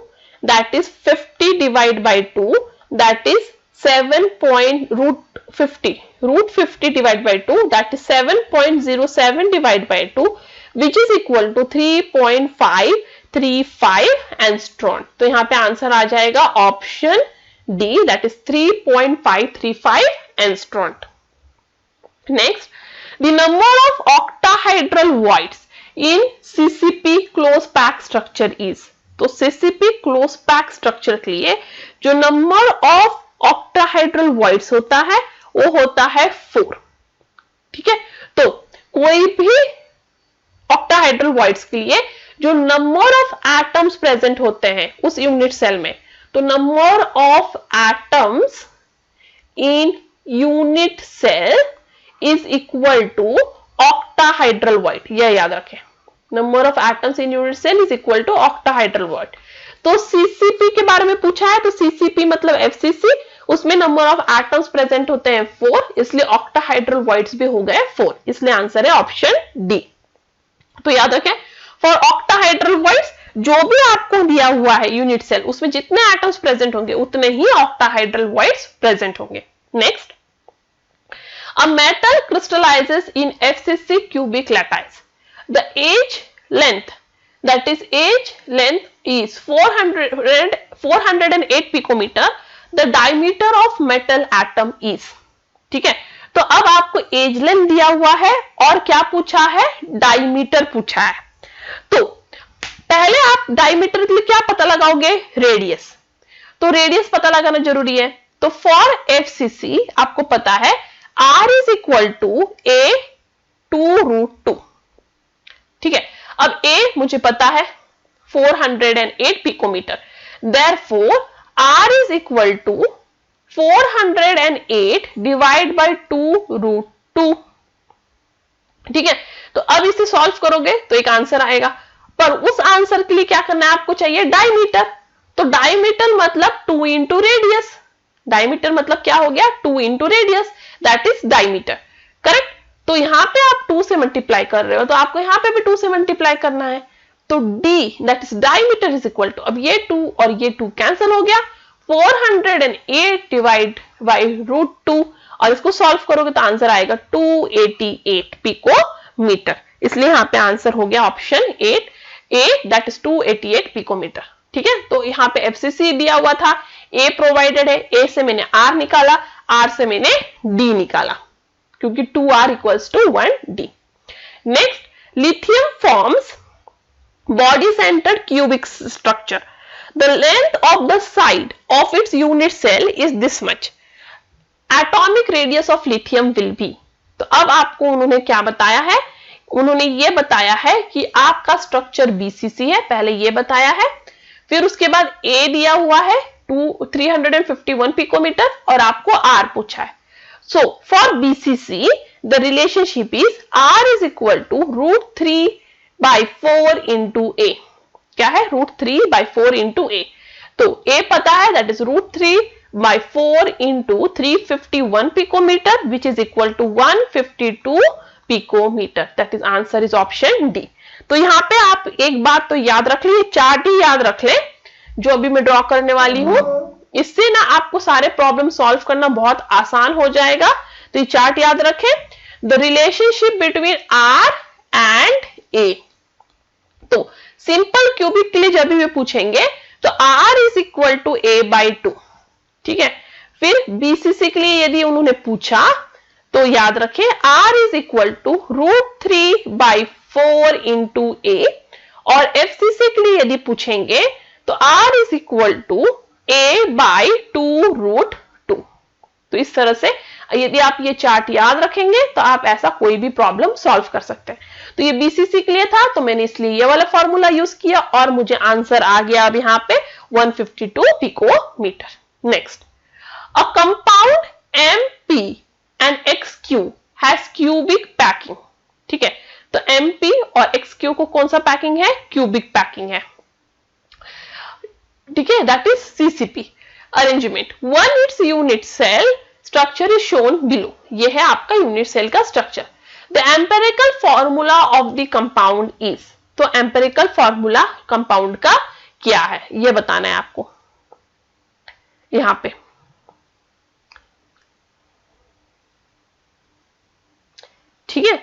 that is 50 divide by 2, that is 7.50 divided by 2, that is 7.07 divided by 2, which is equal to 3.535 angstrom। तो यहाँ पे आंसर आ जाएगा option D, that is 3.535 angstrom। Next, the number of octahedral voids in CCP close pack structure is, तो CCP close pack structure के लिए जो number of octahedral voids होता है वो होता है 4। ठीक है, तो कोई भी ऑक्टाहेड्रल वॉइड्स के लिए जो नंबर ऑफ एटम्स प्रेजेंट होते हैं उस यूनिट सेल में, तो number of atoms in unit cell is equal to octahedral void, यह याद रखें, number of atoms in unit cell is equal to octahedral void. तो सीसीपी के बारे में पूछा है, तो सीसीपी मतलब एफसीसी, उसमें नंबर ऑफ एटम्स प्रेजेंट होते हैं 4, इसलिए ऑक्टाहाइड्रल वॉइड्स भी हो गए 4, इसलिए आंसर है ऑप्शन डी। तो याद रखें, फॉर ऑक्टाहाइड्रल वॉइड्स जो भी आपको दिया हुआ है यूनिट सेल, उसमें जितने एटम्स प्रेजेंट होंगे उतने ही ऑक्टाहाइड्रल वॉइड्स प्रेजेंट होंगे। Next, a metal crystallizes in FCC cubic lattice, the edge length, that is edge length is 408 picometer, the diameter of metal atom is। ठीक है, तो अब आपको एज लेंथ दिया हुआ है और क्या पूछा है, डायमीटर पूछा है। तो पहले आप डायमीटर के लिए क्या पता लगाओगे, रेडियस, तो रेडियस पता लगाना जरूरी है। तो फॉर एफसीसी आपको पता है r is equal to a 2√2। ठीक है, अब A मुझे पता है 408 picometer, therefore R is equal to 408 divide by 2√2। ठीक है, तो अब इसे सॉल्व करोगे तो एक आंसर आएगा, पर उस आंसर के लिए क्या करना है, आपको चाहिए डायमीटर। तो डायमीटर मतलब 2 इंटू रेडियस, डायमीटर मतलब क्या हो गया, 2 into radius, that is diameter. Correct, तो यहां पे आप 2 से मल्टीप्लाई कर रहे हो, तो आपको यहां पे भी 2 से मल्टीप्लाई करना है। तो D that is diameter is equal to, अब ये 2 और ये 2 कैंसिल हो गया, 408 डिवाइड बाई √2, और इसको सॉल्व करोगे तो आंसर आएगा 288 पिकोमीटर, इसलिए यहां पे आंसर हो गया option 8 A, that is 288 picometer. ठीक है, तो यहाँ पे एफसीसी दिया हुआ था, A प्रोवाइडेड है, A से मैंने R निकाला, R से मैंने D निकाला, क्योंकि 2R equals to 1D। Next, lithium forms body centered cubic structure, the length of the side of its unit cell is this much, atomic radius of lithium will be। तो अब आपको उन्होंने क्या बताया है, उन्होंने ये बताया है कि आपका स्ट्रक्चर बीसीसी है, पहले ये बताया है, फिर उसके बाद A दिया हुआ है 351 पिकोमीटर और आपको R पूछा है। So for BCC, the relationship is R is equal to √3/4 into A. क्या है? √3/4 into A. तो A पता है, that is √3/4 into 351 picometer, which is equal to 152 picometer. That is answer is option D. तो यहाँ पे आप एक बात तो याद रख लीजिए, चार्ट ही याद रख लें जो अभी मैं ड्रॉ करने वाली हूँ। इससे ना आपको सारे प्रॉब्लम सॉल्व करना बहुत आसान हो जाएगा। तो ये चार्ट याद रखें, the relationship between R and A। तो सिंपल क्यूबिक के लिए जब भी पूछेंगे तो R is equal to A/2, ठीक है। फिर BCC के लिए यदि उन्होंने पूछा तो याद रखें R is equal to √3/4 into A, और FCC के लिए यदि पूछेंगे तो R is equal to A/2√2। तो इस तरह से यदि आप ये चार्ट याद रखेंगे तो आप ऐसा कोई भी प्रॉब्लम सॉल्व कर सकते हैं। तो ये BCC के लिए था, तो मैंने इसलिए ये वाला फॉर्मूला यूज किया और मुझे आंसर आ गया अब यहाँ पे 152 picometer. Next, a compound MP and XQ has cubic packing, ठीक है। तो MP और XQ को कौन सा पैकिंग है? क्यूबिक पैकिंग है, ठीक है। That is CCP arrangement. One its unit cell structure is shown below. ये है आपका यूनिट सेल का structure. The empirical formula of the compound is, तो एम्पेरिकल फॉर्मूला कंपाउंड का क्या है ये बताना है आपको यहां पे। ठीक है,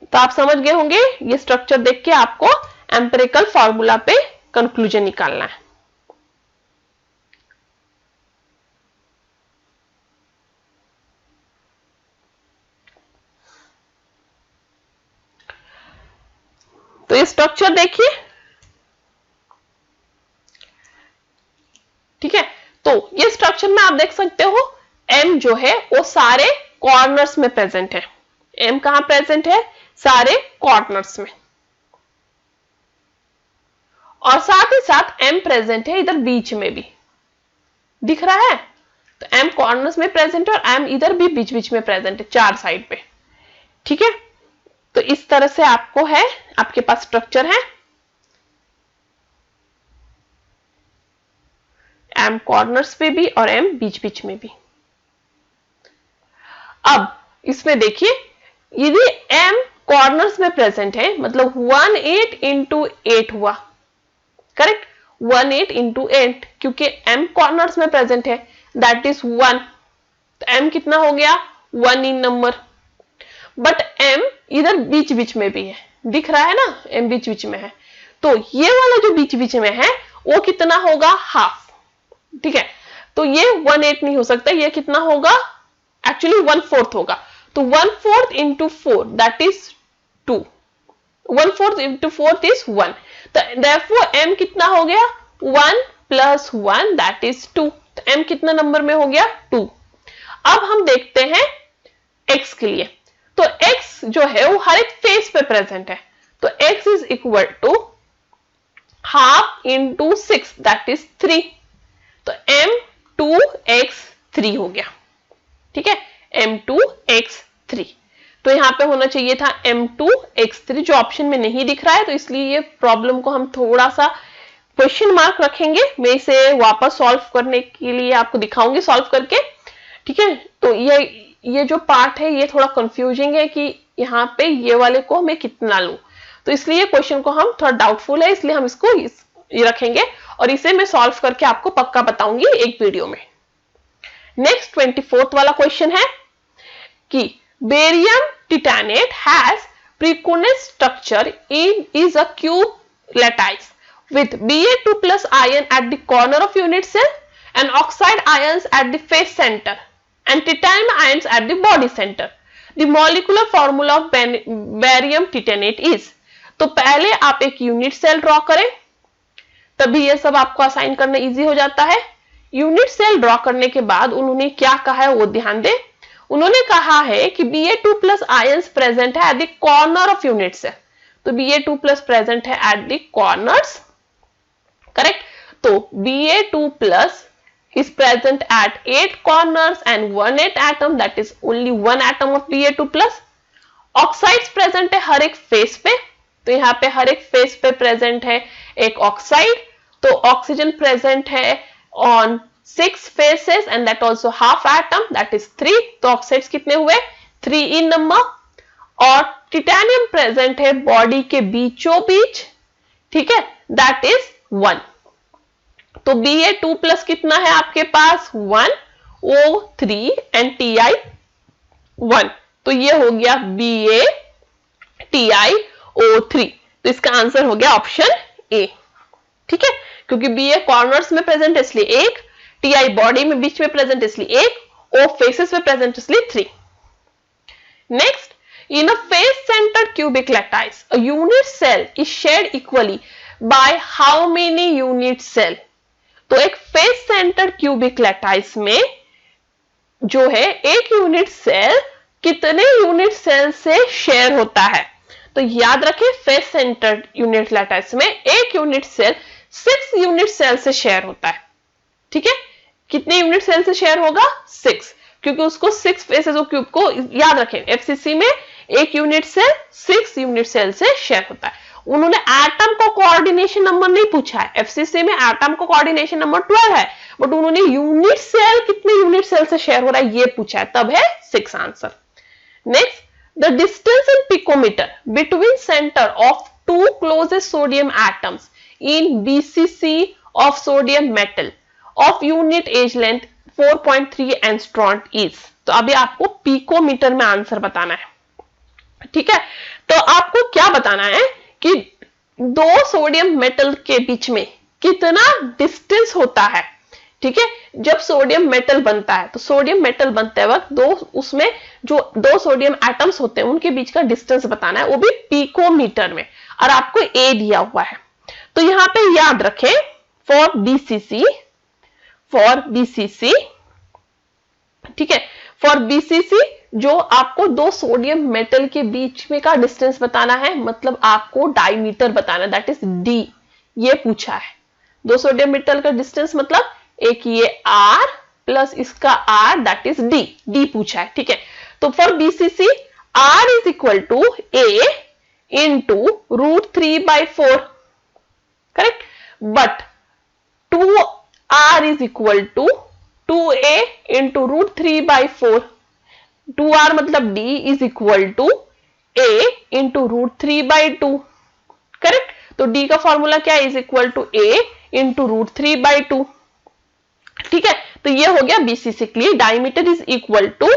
तो आप समझ गए होंगे, ये स्ट्रक्चर देख के आपको एम्पेरिकल फॉर्मूला पे कंक्लूजन निकालना है। तो ये स्ट्रक्चर देखिए, ठीक है। तो ये स्ट्रक्चर में आप देख सकते हो M जो है वो सारे कॉर्नर्स में प्रेजेंट है। M कहां प्रेजेंट है? सारे कॉर्नर्स में, और साथ ही साथ M प्रेजेंट है इधर बीच में भी, दिख रहा है। तो M कॉर्नर्स में प्रेजेंट है और M इधर भी बीच बीच में प्रेजेंट है, चार साइड पे, ठीक है। तो इस तरह से आपको है, आपके पास स्ट्रक्चर है, M कॉर्नर्स पे भी और M बीच बीच में भी। अब इसमें देखिए, यदि M कॉर्नर्स में प्रेजेंट है मतलब 18 into 8 हुआ, करेक्ट। 18 into 8, क्योंकि M कॉर्नर्स में प्रेजेंट है, दैट इज 1। तो M कितना हो गया? 1 इन नंबर। बट M इधर बीच बीच में भी है, दिख रहा है ना, M बीच बीच में है। तो ये वाला जो बीच बीच में है वो कितना होगा? हाफ, ठीक है। तो ये 1/8 नहीं हो सकता, ये कितना होगा? एक्चुअली 1/4 होगा। तो 1/4 into 4 that is 2। 1/4 into 4 is 1। तो therefore M कितना हो गया? 1 + 1 दैट इज 2। तो M कितना नंबर में हो गया? 2। अब हम देखते हैं X के लिए। तो X जो है वो हर एक फेस पे प्रेजेंट है। तो X is equal to half into 6 that is 3। तो M2X3 हो गया, ठीक है। M2X3, तो यहां पे होना चाहिए था M2X3, जो ऑप्शन में नहीं दिख रहा है, तो इसलिए ये प्रॉब्लम को हम थोड़ा सा क्वेश्चन मार्क रखेंगे। मैं इसे वापस सॉल्व करने के लिए आपको दिखाऊंगी सॉल्व करके, ठीक है। तो ये जो पार्ट है ये थोड़ा कंफ्यूजिंग है कि यहाँ पे ये वाले को मैं कितना लूं, तो इसलिए क्वेश्चन को हम थोड़ा डाउटफुल है, इसलिए हम इसको रखेंगे और इसे मैं सॉल्व करके आपको पक्का बताऊंगी एक वीडियो में। नेक्स्ट 24th वाला क्वेश्चन है कि बेरियम टिटैनेट हैज प्रीकोनेस structure is a cube lattice with Ba2+ ion at the corner of unit cell and oxide ions at the face center and titanium ions at the body center. The molecular formula of barium titanate is, तो पहले आप एक unit cell draw करें, तभी ये सब आपको assign करना इजी हो जाता है। यूनिट सेल ड्रॉ करने के बाद उन्होंने क्या कहा है वो ध्यान दें। उन्होंने कहा है कि Ba2+ आयंस प्रेजेंट है at the corner of unit cell. तो Ba2+ प्रेजेंट है एट द कॉर्नर्स, करेक्ट। तो Ba2+ is present at 8 corners and 1 8 atom, that is only 1 atom of Ba2 plus. Oxides present है हर एक face पे, तो यहाँ पे हर एक फेस पे प्रेजेंट है एक ऑक्साइड, तो ऑक्सीजन प्रेजेंट है on 6 faces and that also half atom, that is 3, तो ऑक्साइड्स कितने हुए 3 इन नंबर। और टिटेनियम प्रेजेंट है बॉडी के बीचों बीच, ठीक है, दैट इज 1। तो Ba2 प्लस कितना है आपके पास 1, O3 एंड Ti1, तो ये हो गया BaTiO3, तो इसका आंसर हो गया ऑप्शन ए, ठीक है, क्योंकि Ba कॉर्नर्स में प्रेजेंट इसलिए 1, Ti बॉडी में बीच में प्रेजेंट इसलिए 1, O फेसेस में प्रेजेंट इसलिए 3। Next, in a face centered cubic lattice a unit cell is shared equally by how many unit cell? तो एक फेस सेंटर क्यूबिक लैटाइस में जो है एक यूनिट सेल कितने यूनिट सेल से शेयर होता है? तो याद रखें फेस सेंटर यूनिट लैटाइस में एक यूनिट सेल 6 यूनिट सेल से शेयर होता है, ठीक है, कितने यूनिट सेल से शेयर होगा 6, क्योंकि उसको 6 फेसेस ऑफ क्यूब को याद रखें एफसीसी में एक यूनिट सेल 6 यूनिट सेल से शेयर होता है। उन्होंने एटम को कोऑर्डिनेशन नंबर नहीं पूछा है, एफसीसी में एटम को कोऑर्डिनेशन नंबर 12 है, बट उन्होंने यूनिट सेल कितने यूनिट सेल से शेयर हो रहा है ये पूछा है, तब है 6 answer. Next, the distance in picometer between centre of 2 closest sodium atoms in BCC of sodium metal of unit edge length 4.3 angstrom is. तो अभी आपको पिकोमीटर में आंसर बताना है, ठीक है, तो आपको क्या बताना है कि 2 सोडियम मेटल के बीच में कितना डिस्टेंस होता है, ठीक है। जब सोडियम मेटल बनता है तो सोडियम मेटल बनते वक्त उसमें जो 2 सोडियम एटम्स होते हैं उनके बीच का डिस्टेंस बताना है, वो भी पिकोमीटर में, और आपको ए दिया हुआ है। तो यहां पे याद रखें फॉर बीसीसी, ठीक है, फॉर बीसीसी जो आपको 2 सोडियम मेटल के बीच में का डिस्टेंस बताना है, मतलब आपको डायमीटर बताना है, दैट इज डी, ये पूछा है। 2 सोडियम मेटल का डिस्टेंस मतलब एक ये R प्लस इसका R, दैट इज डी पूछा है, ठीक है। तो for BCC R is equal to A into √3/4, correct, but 2R is equal to 2A into √3/4, 2R मतलब D is equal to A into √3/2, correct. तो D का formula क्या है, is equal to A into √3/2, ठीक है। तो ये हो गया बीसीसी के लिए diameter is equal to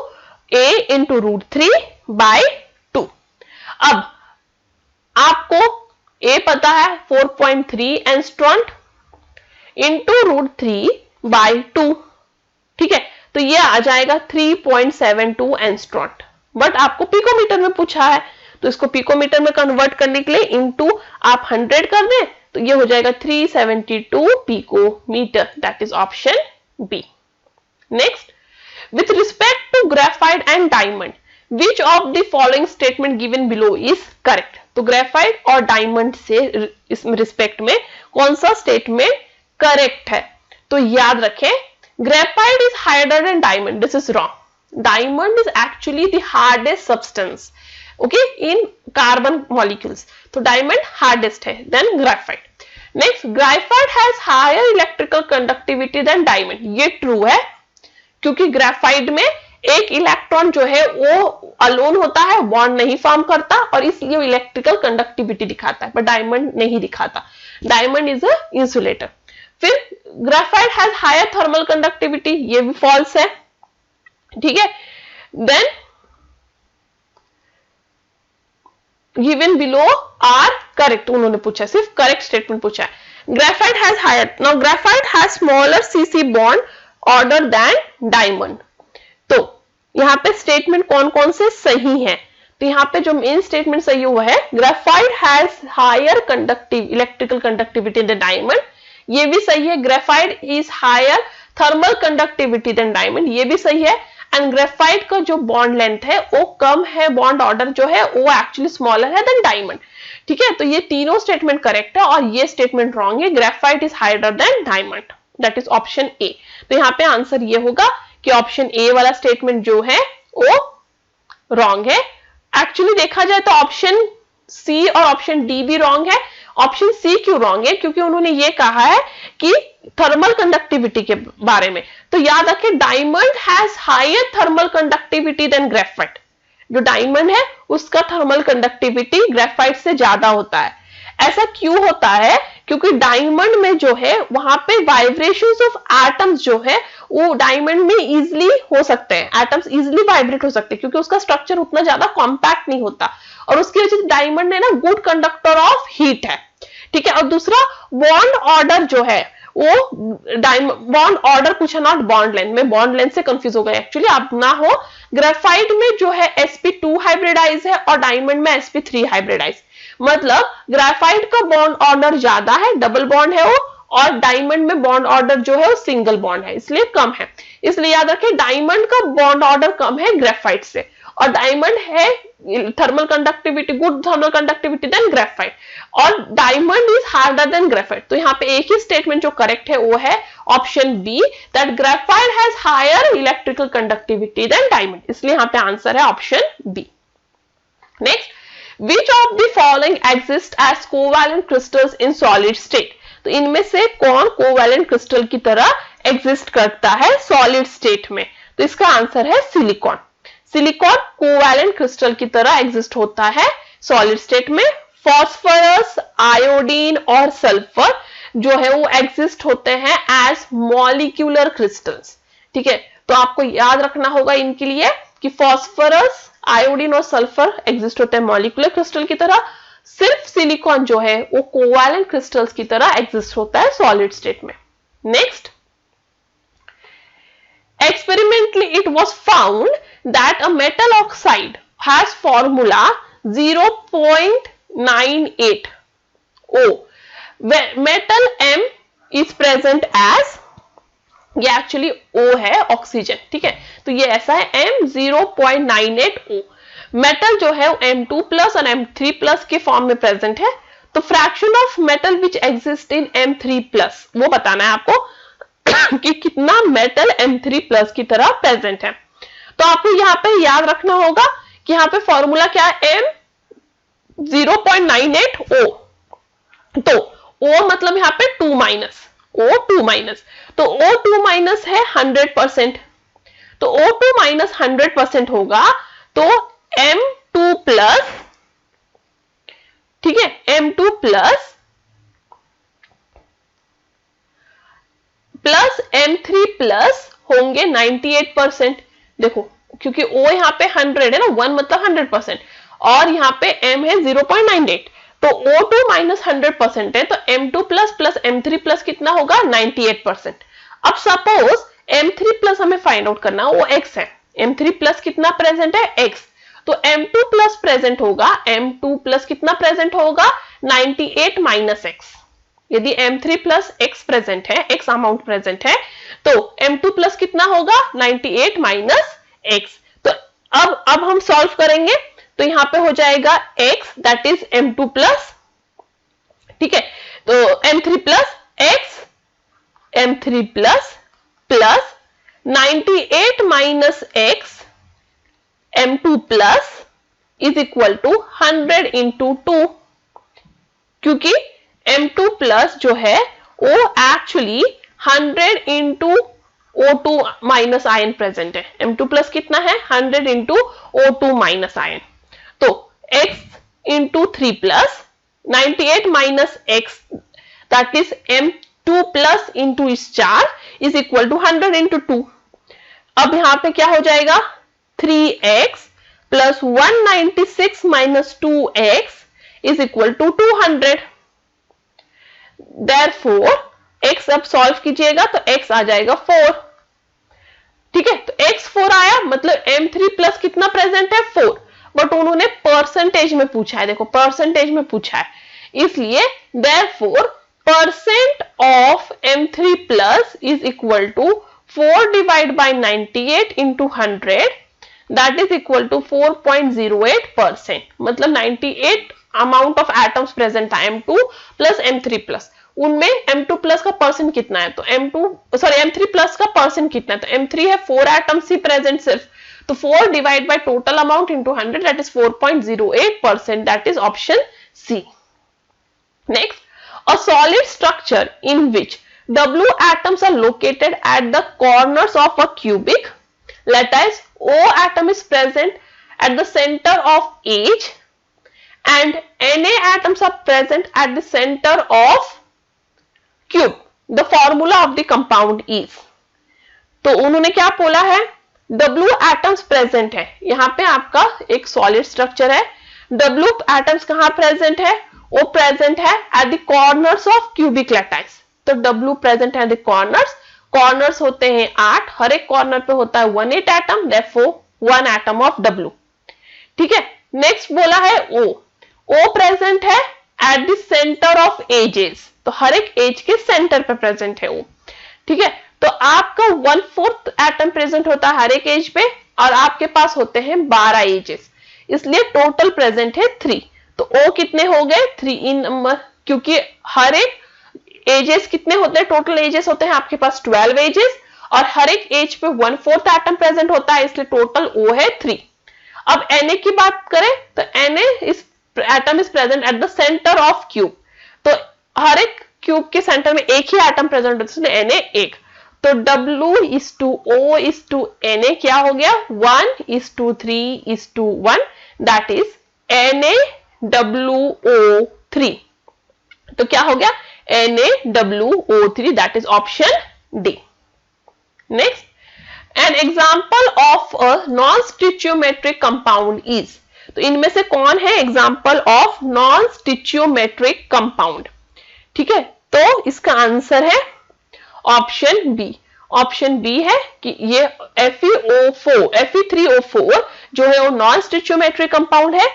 A into √3/2। अब आपको A पता है 4.3 एंगस्ट्रॉम इंटू √3/2, ठीक है, तो ये आ जाएगा 3.72 एंगस्ट्रॉम, बट आपको पिकोमीटर में पूछा है, तो इसको पिकोमीटर में कन्वर्ट करने के लिए इनटू आप 100 कर दें, तो ये हो जाएगा 372 picometer, that is option B. Next, with respect to graphite and diamond which of the following statement given below is correct? तो ग्रेफाइट और डायमंड से इस रिस्पेक्ट में कौन सा स्टेटमेंट करेक्ट है? तो याद रखें graphite is harder than diamond, this is wrong. Diamond is actually the hardest substance, okay, in carbon molecules, तो diamond hardest है than graphite. Next, graphite has higher electrical conductivity than diamond, ये true है, क्योंकि graphite में एक electron जो है वो अलोन होता है, बॉन्ड नहीं फॉर्म करता, और इसलिए वो इलेक्ट्रिकल कंडक्टिविटी दिखाता है, पर डायमंड नहीं दिखाता, डायमंड इज अ इंसुलेटर। फिर graphite has higher thermal conductivity, ये भी फॉल्स है, ठीक है। Then given below are correct, उन्होंने पूछा, सिर्फ करेक्ट स्टेटमेंट पूछा है। Graphite has higher, now graphite has smaller CC bond order than diamond. तो यहाँ पे स्टेटमेंट कौन कौन से सही हैं? तो यहाँ पे जो मेन स्टेटमेंट सही हुआ है, graphite has higher electrical conductivity than diamond, ये भी सही है। Graphite is higher thermal conductivity than diamond, ये भी सही है। एंड ग्रेफाइट का जो बॉन्ड लेंथ है वो कम है, बॉन्ड ऑर्डर जो है वो एक्चुअली स्मॉलर है देन डायमंड, ठीक है। तो ये तीनों स्टेटमेंट करेक्ट है और ये स्टेटमेंट रॉन्ग है, graphite is higher than diamond. That is option A. तो यहाँ पे आंसर ये होगा कि ऑप्शन ए वाला स्टेटमेंट जो है वो रॉन्ग है। एक्चुअली देखा जाए तो ऑप्शन सी और ऑप्शन डी भी रॉन्ग है। ऑप्शन सी क्यों रॉन्ग है? क्योंकि उन्होंने ये कहा है कि थर्मल कंडक्टिविटी के बारे में। तो याद रखें, diamond has higher thermal conductivity than graphite. जो डायमंड है उसका थर्मल कंडक्टिविटी ग्रेफाइट से ज्यादा होता है। ऐसा क्यों होता है? क्योंकि डायमंड में जो है वहां पे वाइब्रेशंस ऑफ एटम्स जो है वो डायमंड में इजिली हो सकते हैं, एटम्स इजिली वाइब्रेट हो सकते हैं क्योंकि उसका स्ट्रक्चर उतना ज्यादा कॉम्पैक्ट नहीं होता, और उसकी वजह से डायमंड है ना गुड कंडक्टर ऑफ हीट है। ठीक है। और दूसरा बॉन्ड ऑर्डर जो है वो बॉन्ड ऑर्डर पूछा, नॉट बॉन्ड लेंथ। में बॉन्ड लेंथ से कंफ्यूज हो गए एक्चुअली, आप ना हो। ग्रेफाइट में जो है sp2 हाइब्रिडाइज है और डायमंड में sp3 हाइब्रिडाइज। मतलब ग्रेफाइट का बॉन्ड ऑर्डर ज्यादा है, डबल बॉन्ड है वो, और डायमंड में बॉन्ड ऑर्डर जो है वो सिंगल बॉन्ड है, इसलिए कम है। इसलिए याद रखें डायमंड का बॉन्ड ऑर्डर कम है ग्रेफाइट से, और डायमंड है thermal conductivity, good thermal conductivity than graphite, और diamond is harder than graphite. तो यहाँ पे एक ही स्टेटमेंट जो करेक्ट है वो है option B, that graphite has higher electrical conductivity than diamond. इसलिए यहाँ पे आंसर है option B. Next, which of the following exist as covalent crystals in solid state? तो इनमें से कौन कोवैलेंट क्रिस्टल की तरह एग्जिस्ट करता है सॉलिड स्टेट में? तो इसका आंसर है सिलिकॉन। सिलिकॉन कोवैलेंट क्रिस्टल की तरह एग्जिस्ट होता है सॉलिड स्टेट में। फॉस्फोरस, आयोडीन और सल्फर जो है वो एग्जिस्ट होते हैं एज मॉलिक्यूलर क्रिस्टल्स। ठीक है। तो आपको याद रखना होगा इनके लिए कि फॉस्फोरस, आयोडीन और सल्फर एग्जिस्ट होते हैं मॉलिक्यूलर क्रिस्टल की तरह। सिर्फ सिलिकॉन जो है वो कोवैलेंट क्रिस्टल्स की तरह एग्जिस्ट होता है सॉलिड स्टेट में। Next, experimentally it was found that a metal oxide has formula 0.98 O. Metal M is present as, ये एक्चुअली O है ऑक्सीजन। ठीक है। तो ये ऐसा है M 0.98 O। मेटल जो है M2 प्लस और M3 प्लस के फॉर्म में प्रेजेंट है। तो fraction of metal which exist in M3 plus वो बताना है आपको कि कितना मेटल M3 प्लस की तरह प्रेजेंट है। तो आपको यहाँ पे याद रखना होगा कि यहाँ पे फॉर्मूला क्या है, M 0.98 O। तो O मतलब यहाँ पे 2 माइनस, O2 माइनस, तो O2 माइनस है 100%। तो O2 माइनस 100% होगा तो M2 प्लस, ठीक है, M2 प्लस M3 प्लस होंगे 98%। देखो क्योंकि O यहाँ पे 100 है ना, 1 मतलब 100%, और यहाँ पे M है 0.98, तो O2 माइनस 100% है, तो M2 plus plus M3 plus कितना होगा 98%। अब सपोज M3 प्लस हमें फाइंड आउट करना, वो X है। M3 प्लस कितना प्रेजेंट है, X, तो M2 प्लस प्रेजेंट होगा, M2 प्लस कितना प्रेजेंट होगा 98 माइनस X। यदि M3 प्लस X प्रेजेंट है, X अमाउंट प्रेजेंट है, तो M2 प्लस कितना होगा 98 माइनस X। तो अब हम सॉल्व करेंगे, तो यहां पे हो जाएगा X that is M2 plus, ठीक है, तो M3 plus X, M3 plus plus 98 minus X M2 plus is equal to 100 into 2, क्योंकि M2 प्लस जो है वो actually 100 into O2 minus ion present है। M2 प्लस कितना है 100 इंटू O2 माइनस आयन, तो X into 3 plus 98 minus X that is M2 plus into इस 4 is equal to 100 into 2। अब यहां पे क्या हो जाएगा 3X plus 196 minus 2X is equal to 200। Therefore, X अब सॉल्व कीजिएगा तो X आ जाएगा 4। ठीक है, तो X 4 आया, मतलब M3 प्लस कितना प्रेजेंट है 4, बट उन्होंने परसेंटेज में पूछा है। देखो परसेंटेज में पूछा है, इसलिए therefore percent of M3 plus is equal to 4 divide by 98 into 100 that is equal to 4.08%। मतलब 98 अमाउंट ऑफ एटम्स प्रेजेंट था M2 प्लस M3 प्लस, उनमें M2 प्लस का परसेंट कितना है, तो M3 प्लस का परसेंट कितना है, तो M3 है 4 एटम्स ही प्रेजेंट सिर्फ, तो 4 divide by total amount into 100 that is 4.08%, that is option C. Next, a solid structure in which W atoms are located at the corners of a cubic lattice, O atom is present at the center of each and Na atoms are present at the center of cube. The formula of the compound is, तो उन्होंने क्या बोला है, W atoms present है, यहाँ पे आपका एक solid structure है, W atoms कहाँ present है, वो प्रेजेंट है at the corners of cubic lattice, तो W प्रेजेंट है एट द कॉर्नर्स होते हैं 8, हर एक कॉर्नर पे होता है 1 8 atom, therefore 1 atom of W। ठीक है, नेक्स्ट बोला है O प्रेजेंट है at the centre of edges, तो हर एक एज के सेंटर पे प्रेजेंट है O। ठीक है, तो आपका 1/4 एटम प्रेजेंट होता है हर एक एज पे और आपके पास होते हैं 12 एजेस, इसलिए टोटल प्रेजेंट है 3, तो O कितने हो गए 3 इन नंबर, क्योंकि हर एक एजेस कितने होते हैं, टोटल एजेस होते हैं आपके पास 12 एजेस और हर एक एज पे 1/4 एटम प्रेजेंट होता है, इसलिए टोटल O है 3। अब Na की बात करें तो Na इस atom is present at the centre of cube, तो हर एक क्यूब के सेंटर में एक ही एटम प्रेजेंट होता है, इसलिए Na 1, तो W:O:3 Na क्या हो गया 1:3:1, दैट इज NaWO3, तो क्या हो गया NaWO3, that is option D. Next, an example of a non stoichiometric compound is, तो इनमें से कौन है example of non stoichiometric compound. ठीक है, तो इसका आंसर है ऑप्शन बी। ऑप्शन बी है कि ये Fe3O4 जो है वो नॉन स्टिचियोमेट्रिक कंपाउंड है,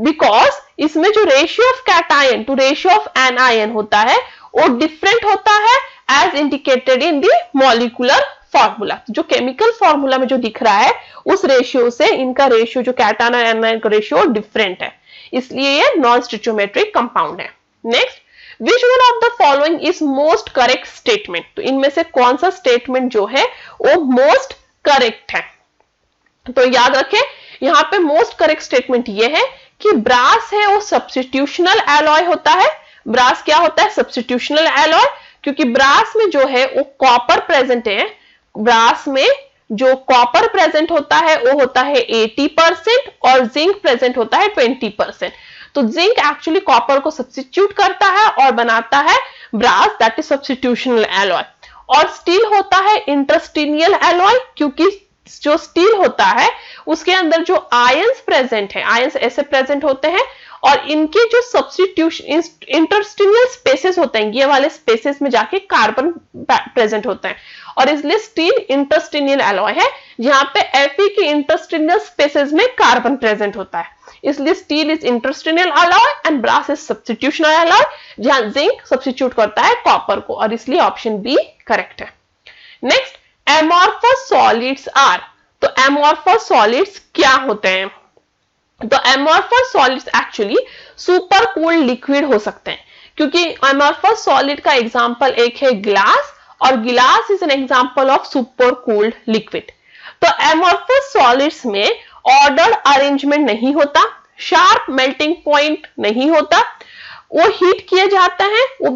बिकॉज इसमें जो ratio of cation to ratio of anion होता है वो डिफरेंट होता है as indicated in the molecular formula. जो केमिकल फॉर्मूला में जो दिख रहा है उस रेशियो से इनका रेशियो जो कैटायन और एनायन का रेशियो डिफरेंट है, इसलिए ये नॉन स्टिचियोमेट्रिक कंपाउंड है। Next, which one of the following is most correct statement, तो इनमें से कौन सा स्टेटमेंट जो है वो मोस्ट करेक्ट है, तो याद रखें यहाँ पे मोस्ट करेक्ट स्टेटमेंट ये है कि ब्रास है वो सब्स्टिट्यूशनल एलॉय होता है। ब्रास क्या होता है, सब्स्टिट्यूशनल एलॉय, क्योंकि ब्रास में जो है वो कॉपर प्रेजेंट है, ब्रास में जो कॉपर प्रेजेंट होता है वो होता है 80% और जिंक प्रेजेंट होता है 20%, तो जिंक एक्चुअली कॉपर को सब्स्टिट्यूट करता है और बनाता है brass, that is substitutional alloy. और स्टील होता है इंटरस्टिनियल एलॉय, क्योंकि जो स्टील होता है उसके अंदर जो आयंस प्रेजेंट है, आयंस ऐसे प्रेजेंट होते हैं और इनके जो सब्स्टिट्यूशन इंटरस्टिनियल स्पेसेस होते हैं, ये वाले स्पेसेस में जाके कार्बन प्रेजेंट होता है और इसलिए स्टील इंटरस्टिनियल एलॉय है, जहां पे Fe के इंटरस्टिनियल स्पेसेस में कार्बन प्रेजेंट होता है, इसलिए steel is interstitial alloy and brass is substitutional alloy, जहां जिंक सब्स्टिट्यूट करता है कॉपर को, और इसलिए ऑप्शन बी करेक्ट है। नेक्स्ट, एमॉर्फस सॉलिड्स आर, तो एमॉर्फस सॉलिड्स क्या होते हैं, तो amorphous solids actually super cooled liquid हो सकते हैं, क्योंकि एमॉर्फस सॉलिड का एग्जांपल एक है ग्लास और गिलास is an example of super cooled liquid. तो एमॉर्फस सॉलिड्स में ऑर्डर्ड अरेंजमेंट नहीं होता, शार्प मेल्टिंग पॉइंट नहीं होता, वो हीट किए जाते हैं, वो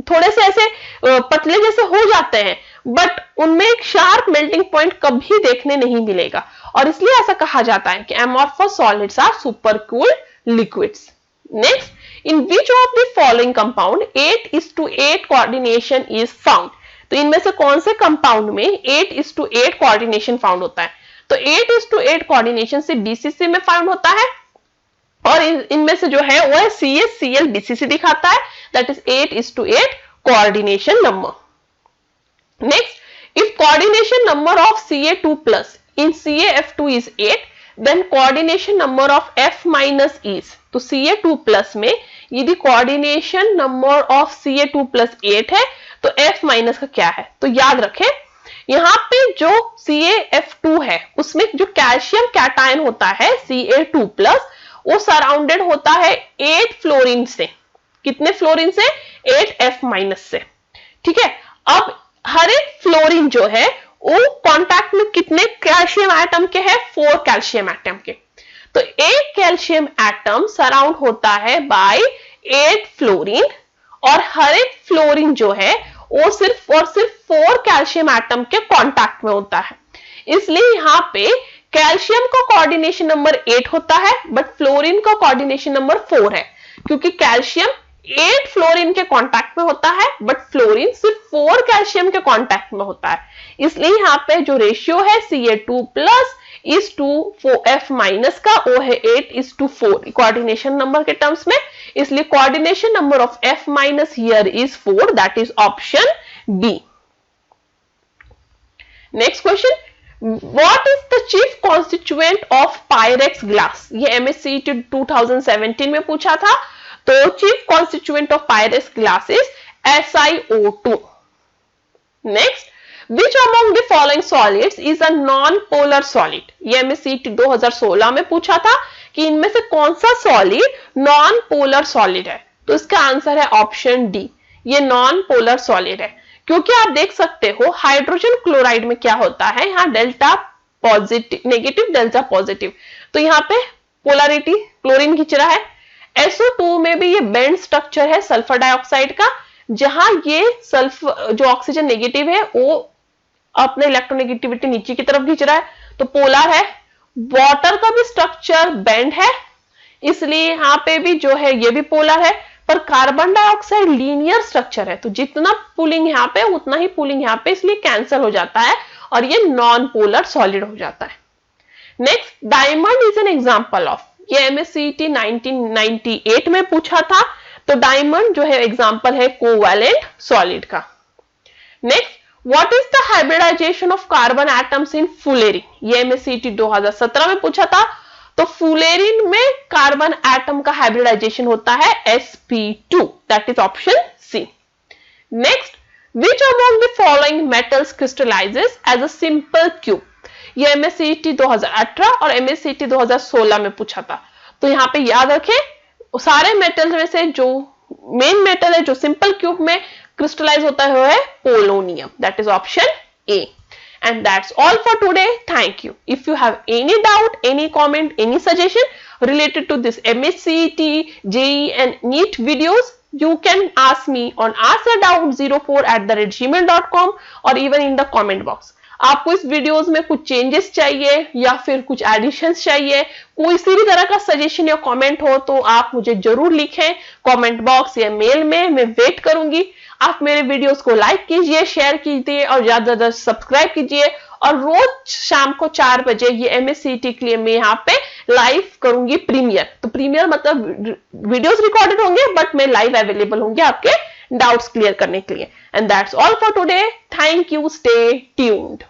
थोड़े से ऐसे पतले जैसे हो जाते हैं, बट उनमें एक शार्प मेल्टिंग पॉइंट कभी देखने नहीं मिलेगा, और इसलिए ऐसा कहा जाता है कि amorphous solids are super cooled liquids. Next, in which of the following compound 8:8 coordination is found, तो इनमें से कौन से कंपाउंड में 8:8 कोऑर्डिनेशन फाउंड होता है, तो 8:8 कोऑर्डिनेशन से BCC में फाउंड होता है, और इनमें से जो है वो है CaCl BCC दिखाता है, that is 8:8 coordination number. Next, if coordination number of Ca2 plus in CaF2 is 8, then coordination number of F minus is, तो Ca2 plus में यदि coordination number of Ca2 plus 8 है तो F माइनस का क्या है, तो याद रखें यहाँ पे जो CaF2 है उसमें जो कैल्शियम कैटायन होता है Ca2+, वो सराउंडेड होता है 8 फ्लोरीन से। कितने फ्लोरीन से? 8F- से। ठीक है, अब हर एक फ्लोरीन जो है वो कांटेक्ट में कितने कैल्शियम एटम के हैं? 4 कैल्शियम एटम के। तो एक कैल्शियम एटम सराउंड होता है बाय 8 फ्लोरीन, और हर एक फ्लोरीन जो है वो सिर्फ और सिर्फ 4 कैल्शियम एटम के कांटेक्ट में होता है। इसलिए यहां पे कैल्शियम का कोऑर्डिनेशन नंबर 8 होता है, बट फ्लोरीन का कोऑर्डिनेशन नंबर 4 है, क्योंकि कैल्शियम 8 फ्लोरीन के कांटेक्ट में होता है, बट फ्लोरीन सिर्फ 4 कैल्शियम के कांटेक्ट में होता है। इसलिए यहाँ पे जो रेशियो है Ca2 plus is to F minus का, वो है 8:4 कोऑर्डिनेशन नंबर के टर्म्स में। इसलिए coordination number of F minus here is 4, that is option B. Next question, What is the chief constituent of Pyrex glass? ये MSCET 2017 में पूछा था। तो chief constituent of Pyrex glass is SiO2. Next, which among the following solids is a non-polar solid? ये MSCET 2016 में पूछा था कि इनमें से कौन सा सॉलिड नॉन पोलर सॉलिड है। तो इसका आंसर है ऑप्शन डी, ये नॉन पोलर सॉलिड है। क्योंकि आप देख सकते हो हाइड्रोजन क्लोराइड में क्या होता है, यहाँ delta positive negative delta positive, तो यहाँ पे पोलैरिटी क्लोरीन खींच रहा है। SO2 में भी ये बेंड स्ट्रक्चर है सल्फर डाइऑक्साइड का, जहां ये सल्फर जो ऑक्सीजन नेगेटिव है वो अपने इलेक्ट्रोनेगेटिविटी नीचे की तरफ खींच रहा है, तो पोलर है। वाटर का भी स्ट्रक्चर बेंड है, इसलिए यहाँ पे भी जो है ये भी पोलर है। पर कार्बन डाइऑक्साइड लीनियर स्ट्रक्चर है, तो जितना पुलिंग यहाँ पे उतना ही पुलिंग यहाँ पे, इसलिए कैंसिल हो जाता है और ये नॉन पोलर सॉलिड हो जाता है। Next, diamond is an example of, ये MSCET 1998 में पूछा था। तो डायमंड जो है एग्जांपल है कोवैलेंट सॉलिड का। Next, what is the hybridization of carbon atoms in fullerene, ये MSCET 2017 में पूछा था। तो फुलेरिन में कार्बन एटम का हाइब्रिडाइजेशन होता है sp2, that is option C. Next, which among the following metals crystallizes as a simple cube, ये MSCET 2018 और MSCET 2016 में पूछा था। तो यहाँ पे याद रखें सारे मेटल में से जो मेन मेटल है जो सिंपल क्यूब में क्रिस्टलाइज होता है वो है polonium, that is option A. And that's all for today. Thank you. If you have any doubt, any comment, any suggestion related to this MSCET, JEE and NEET videos, you can ask me on askadoubt04@gmail.com or even in the comment box. आपको इस videos में कुछ changes चाहिए या फिर कुछ editions चाहिए, कोई सी भी तरह का सजेशन या कमेंट हो तो आप मुझे जरूर लिखें कमेंट बॉक्स या मेल में, मैं वेट करूंगी। आप मेरे वीडियोस को लाइक कीजिए, शेयर कीजिए और ज्यादा से ज्यादा सब्सक्राइब कीजिए। और रोज शाम को 4 बजे ये MSCET के लिए मैं यहाँ पे लाइव करूंगी प्रीमियर। तो प्रीमियर मतलब वीडियोस रिकॉर्डेड होंगे बट मैं लाइव अवेलेबल होंगे आपके डाउट्स क्लियर करने के लिए। And that's all for today. Thank you, stay tuned.